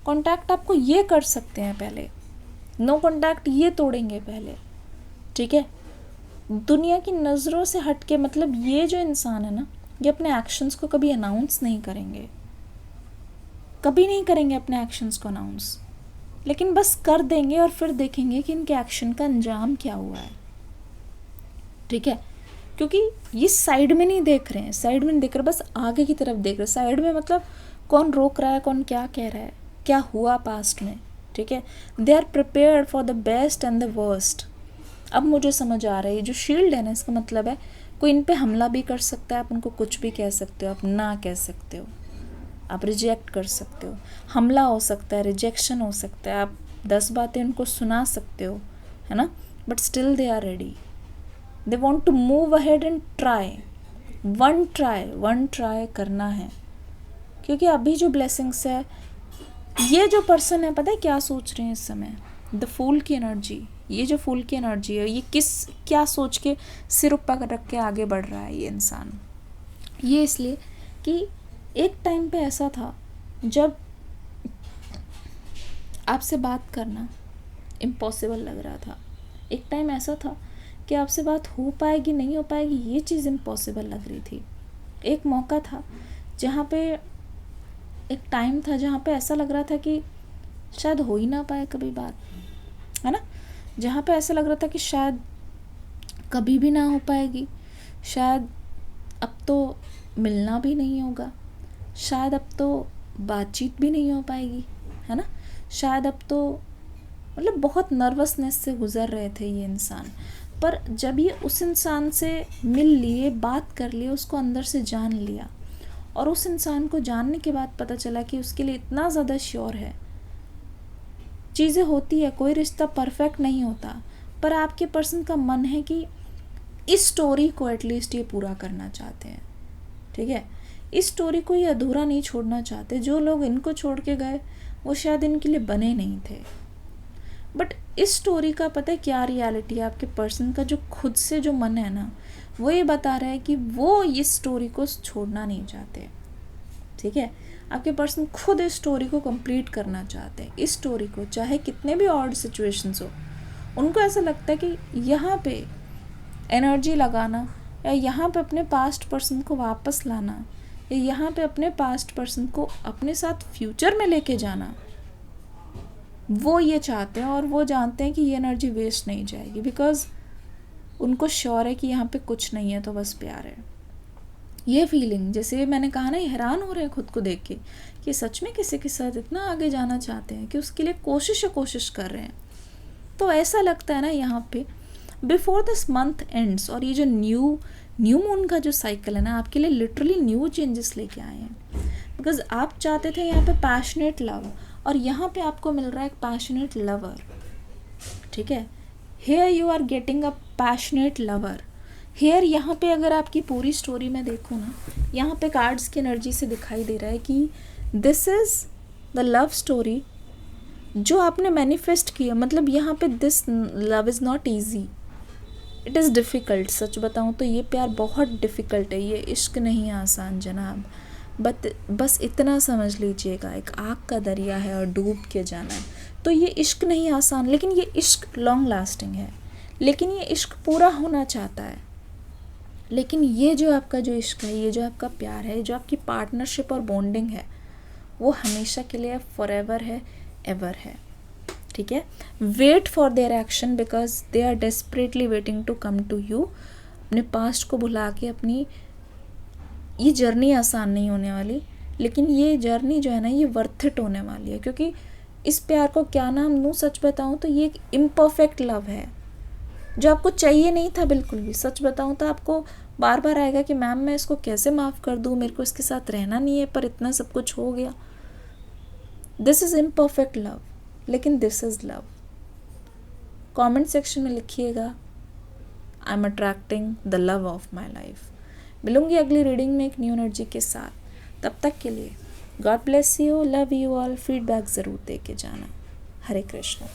कांटेक्ट आपको ये कर सकते हैं पहले, नो कांटेक्ट ये तोड़ेंगे पहले। ठीक है, दुनिया की नज़रों से हट के, मतलब ये जो इंसान है ना, ये अपने एक्शंस को कभी अनाउंस नहीं करेंगे, कभी नहीं करेंगे अपने एक्शंस को अनाउंस, लेकिन बस कर देंगे और फिर देखेंगे कि इनके एक्शन का अंजाम क्या हुआ है। ठीक है, क्योंकि ये साइड में नहीं देख रहे हैं, साइड में नहीं देख रहे, बस आगे की तरफ देख रहे हैं। साइड में मतलब कौन रोक रहा है, कौन क्या कह रहा है, क्या हुआ पास्ट में। ठीक है, they are prepared for the best and the worst. अब मुझे समझ आ रहा है, ये जो शील्ड है ना, इसका मतलब है कोई इन पे हमला भी कर सकता है। आप उनको कुछ भी कह सकते हो, आप ना कह सकते हो, आप रिजेक्ट कर सकते हो, हमला हो सकता है, रिजेक्शन हो सकता है, आप 10 बातें उनको सुना सकते हो, है ना, but still they are ready. They want to move ahead and try, one try करना है। क्योंकि अभी जो ब्लेसिंग्स है, ये जो पर्सन है, पता है क्या सोच रहे हैं इस समय, द फूल की एनर्जी। ये जो फूल की एनर्जी है, ये क्या सोच के सिर ऊपर रख के आगे बढ़ रहा है ये इंसान। ये इसलिए कि एक टाइम पे ऐसा था जब आपसे बात करना इम्पॉसिबल लग रहा था। एक टाइम ऐसा था कि आपसे बात हो पाएगी नहीं हो पाएगी, ये चीज़ इम्पॉसिबल लग रही थी। एक मौका था जहाँ पे, एक टाइम था जहाँ पे ऐसा लग रहा था कि शायद हो ही ना पाए कभी बात, है ना, जहाँ पे ऐसा लग रहा था कि शायद कभी भी ना हो पाएगी, शायद अब तो मिलना भी नहीं होगा, शायद अब तो बातचीत भी नहीं हो पाएगी, है ना, शायद अब तो, मतलब बहुत नर्वसनेस से गुज़र रहे थे ये इंसान। पर जब ये उस इंसान से मिल लिए, बात कर लिए, उसको अंदर से जान लिया, और उस इंसान को जानने के बाद पता चला कि उसके लिए इतना ज़्यादा श्योर है। चीज़ें होती है, कोई रिश्ता परफेक्ट नहीं होता, पर आपके पर्सन का मन है कि इस स्टोरी को एटलीस्ट ये पूरा करना चाहते हैं। ठीक है, इस स्टोरी को ये अधूरा नहीं छोड़ना चाहते। जो लोग इनको छोड़ के गए वो शायद इनके लिए बने नहीं थे, बट इस स्टोरी का पता है क्या रियलिटी है, आपके पर्सन का जो खुद से जो मन है ना, वो ये बता रहा है कि वो इस स्टोरी को छोड़ना नहीं चाहते। ठीक है, आपके पर्सन खुद इस स्टोरी को कंप्लीट करना चाहते हैं। इस स्टोरी को चाहे कितने भी ऑड सिचुएशंस हो, उनको ऐसा लगता है कि यहाँ पे एनर्जी लगाना, या यहाँ पे अपने पास्ट पर्सन को वापस लाना, या यहाँ पे अपने पास्ट पर्सन को अपने साथ फ्यूचर में लेके जाना, वो ये चाहते हैं। और वो जानते हैं कि ये एनर्जी वेस्ट नहीं जाएगी, बिकॉज उनको श्योर है कि यहाँ पे कुछ नहीं है, तो बस प्यार है। ये फीलिंग, जैसे मैंने कहा ना, ये हैरान हो रहे हैं खुद को देख के कि सच में किसी के साथ इतना आगे जाना चाहते हैं कि उसके लिए कोशिश कर रहे हैं। तो ऐसा लगता है ना यहाँ पे बिफोर दिस मंथ एंड्स, और ये जो न्यू मून का जो साइकिल है ना, आपके लिए लिटरली न्यू चेंजेस लेके आए हैं। बिकॉज आप चाहते थे यहाँ पे पैशनेट लव, और यहाँ पे आपको मिल रहा है एक पैशनेट लवर। ठीक है, here you are getting a passionate lover. Here यहाँ पे अगर आपकी पूरी स्टोरी में देखूँ ना, यहाँ पे कार्ड्स की एनर्जी से दिखाई दे रहा है कि this is the love story जो आपने मैनिफेस्ट किया। मतलब यहाँ पे this love is not easy, it is difficult. सच बताऊँ तो ये प्यार बहुत डिफ़िकल्ट है, ये इश्क नहीं आसान जनाब। बस इतना समझ लीजिएगा, एक आग का दरिया है और डूब के जाना है। तो ये इश्क नहीं आसान, लेकिन ये इश्क लॉन्ग लास्टिंग है, लेकिन ये इश्क पूरा होना चाहता है। लेकिन ये जो आपका जो इश्क है, ये जो आपका प्यार है, जो आपकी पार्टनरशिप और बॉन्डिंग है, वो हमेशा के लिए फॉरएवर है, एवर है। ठीक है, wait for their action because they are desperately waiting to come to you. अपने पास्ट को भुला के अपनी, ये जर्नी आसान नहीं होने वाली, लेकिन ये जर्नी जो है ना, ये वर्थ इट होने वाली है। क्योंकि इस प्यार को क्या नाम दूँ, सच बताऊँ तो ये एक इम्परफेक्ट लव है जो आपको चाहिए नहीं था बिल्कुल भी। सच बताऊँ तो आपको बार बार आएगा कि मैम मैं इसको कैसे माफ़ कर दूँ, मेरे को इसके साथ रहना नहीं है, पर इतना सब कुछ हो गया। दिस इज़ इम्परफेक्ट लव, लेकिन this is love. Comment section में लिखिएगा, I am attracting the love of my life. मिलूंगी अगली रीडिंग में एक न्यू एनर्जी के साथ। तब तक के लिए God bless you, love you all. Feedback ज़रूर दे के जाना। हरे कृष्ण।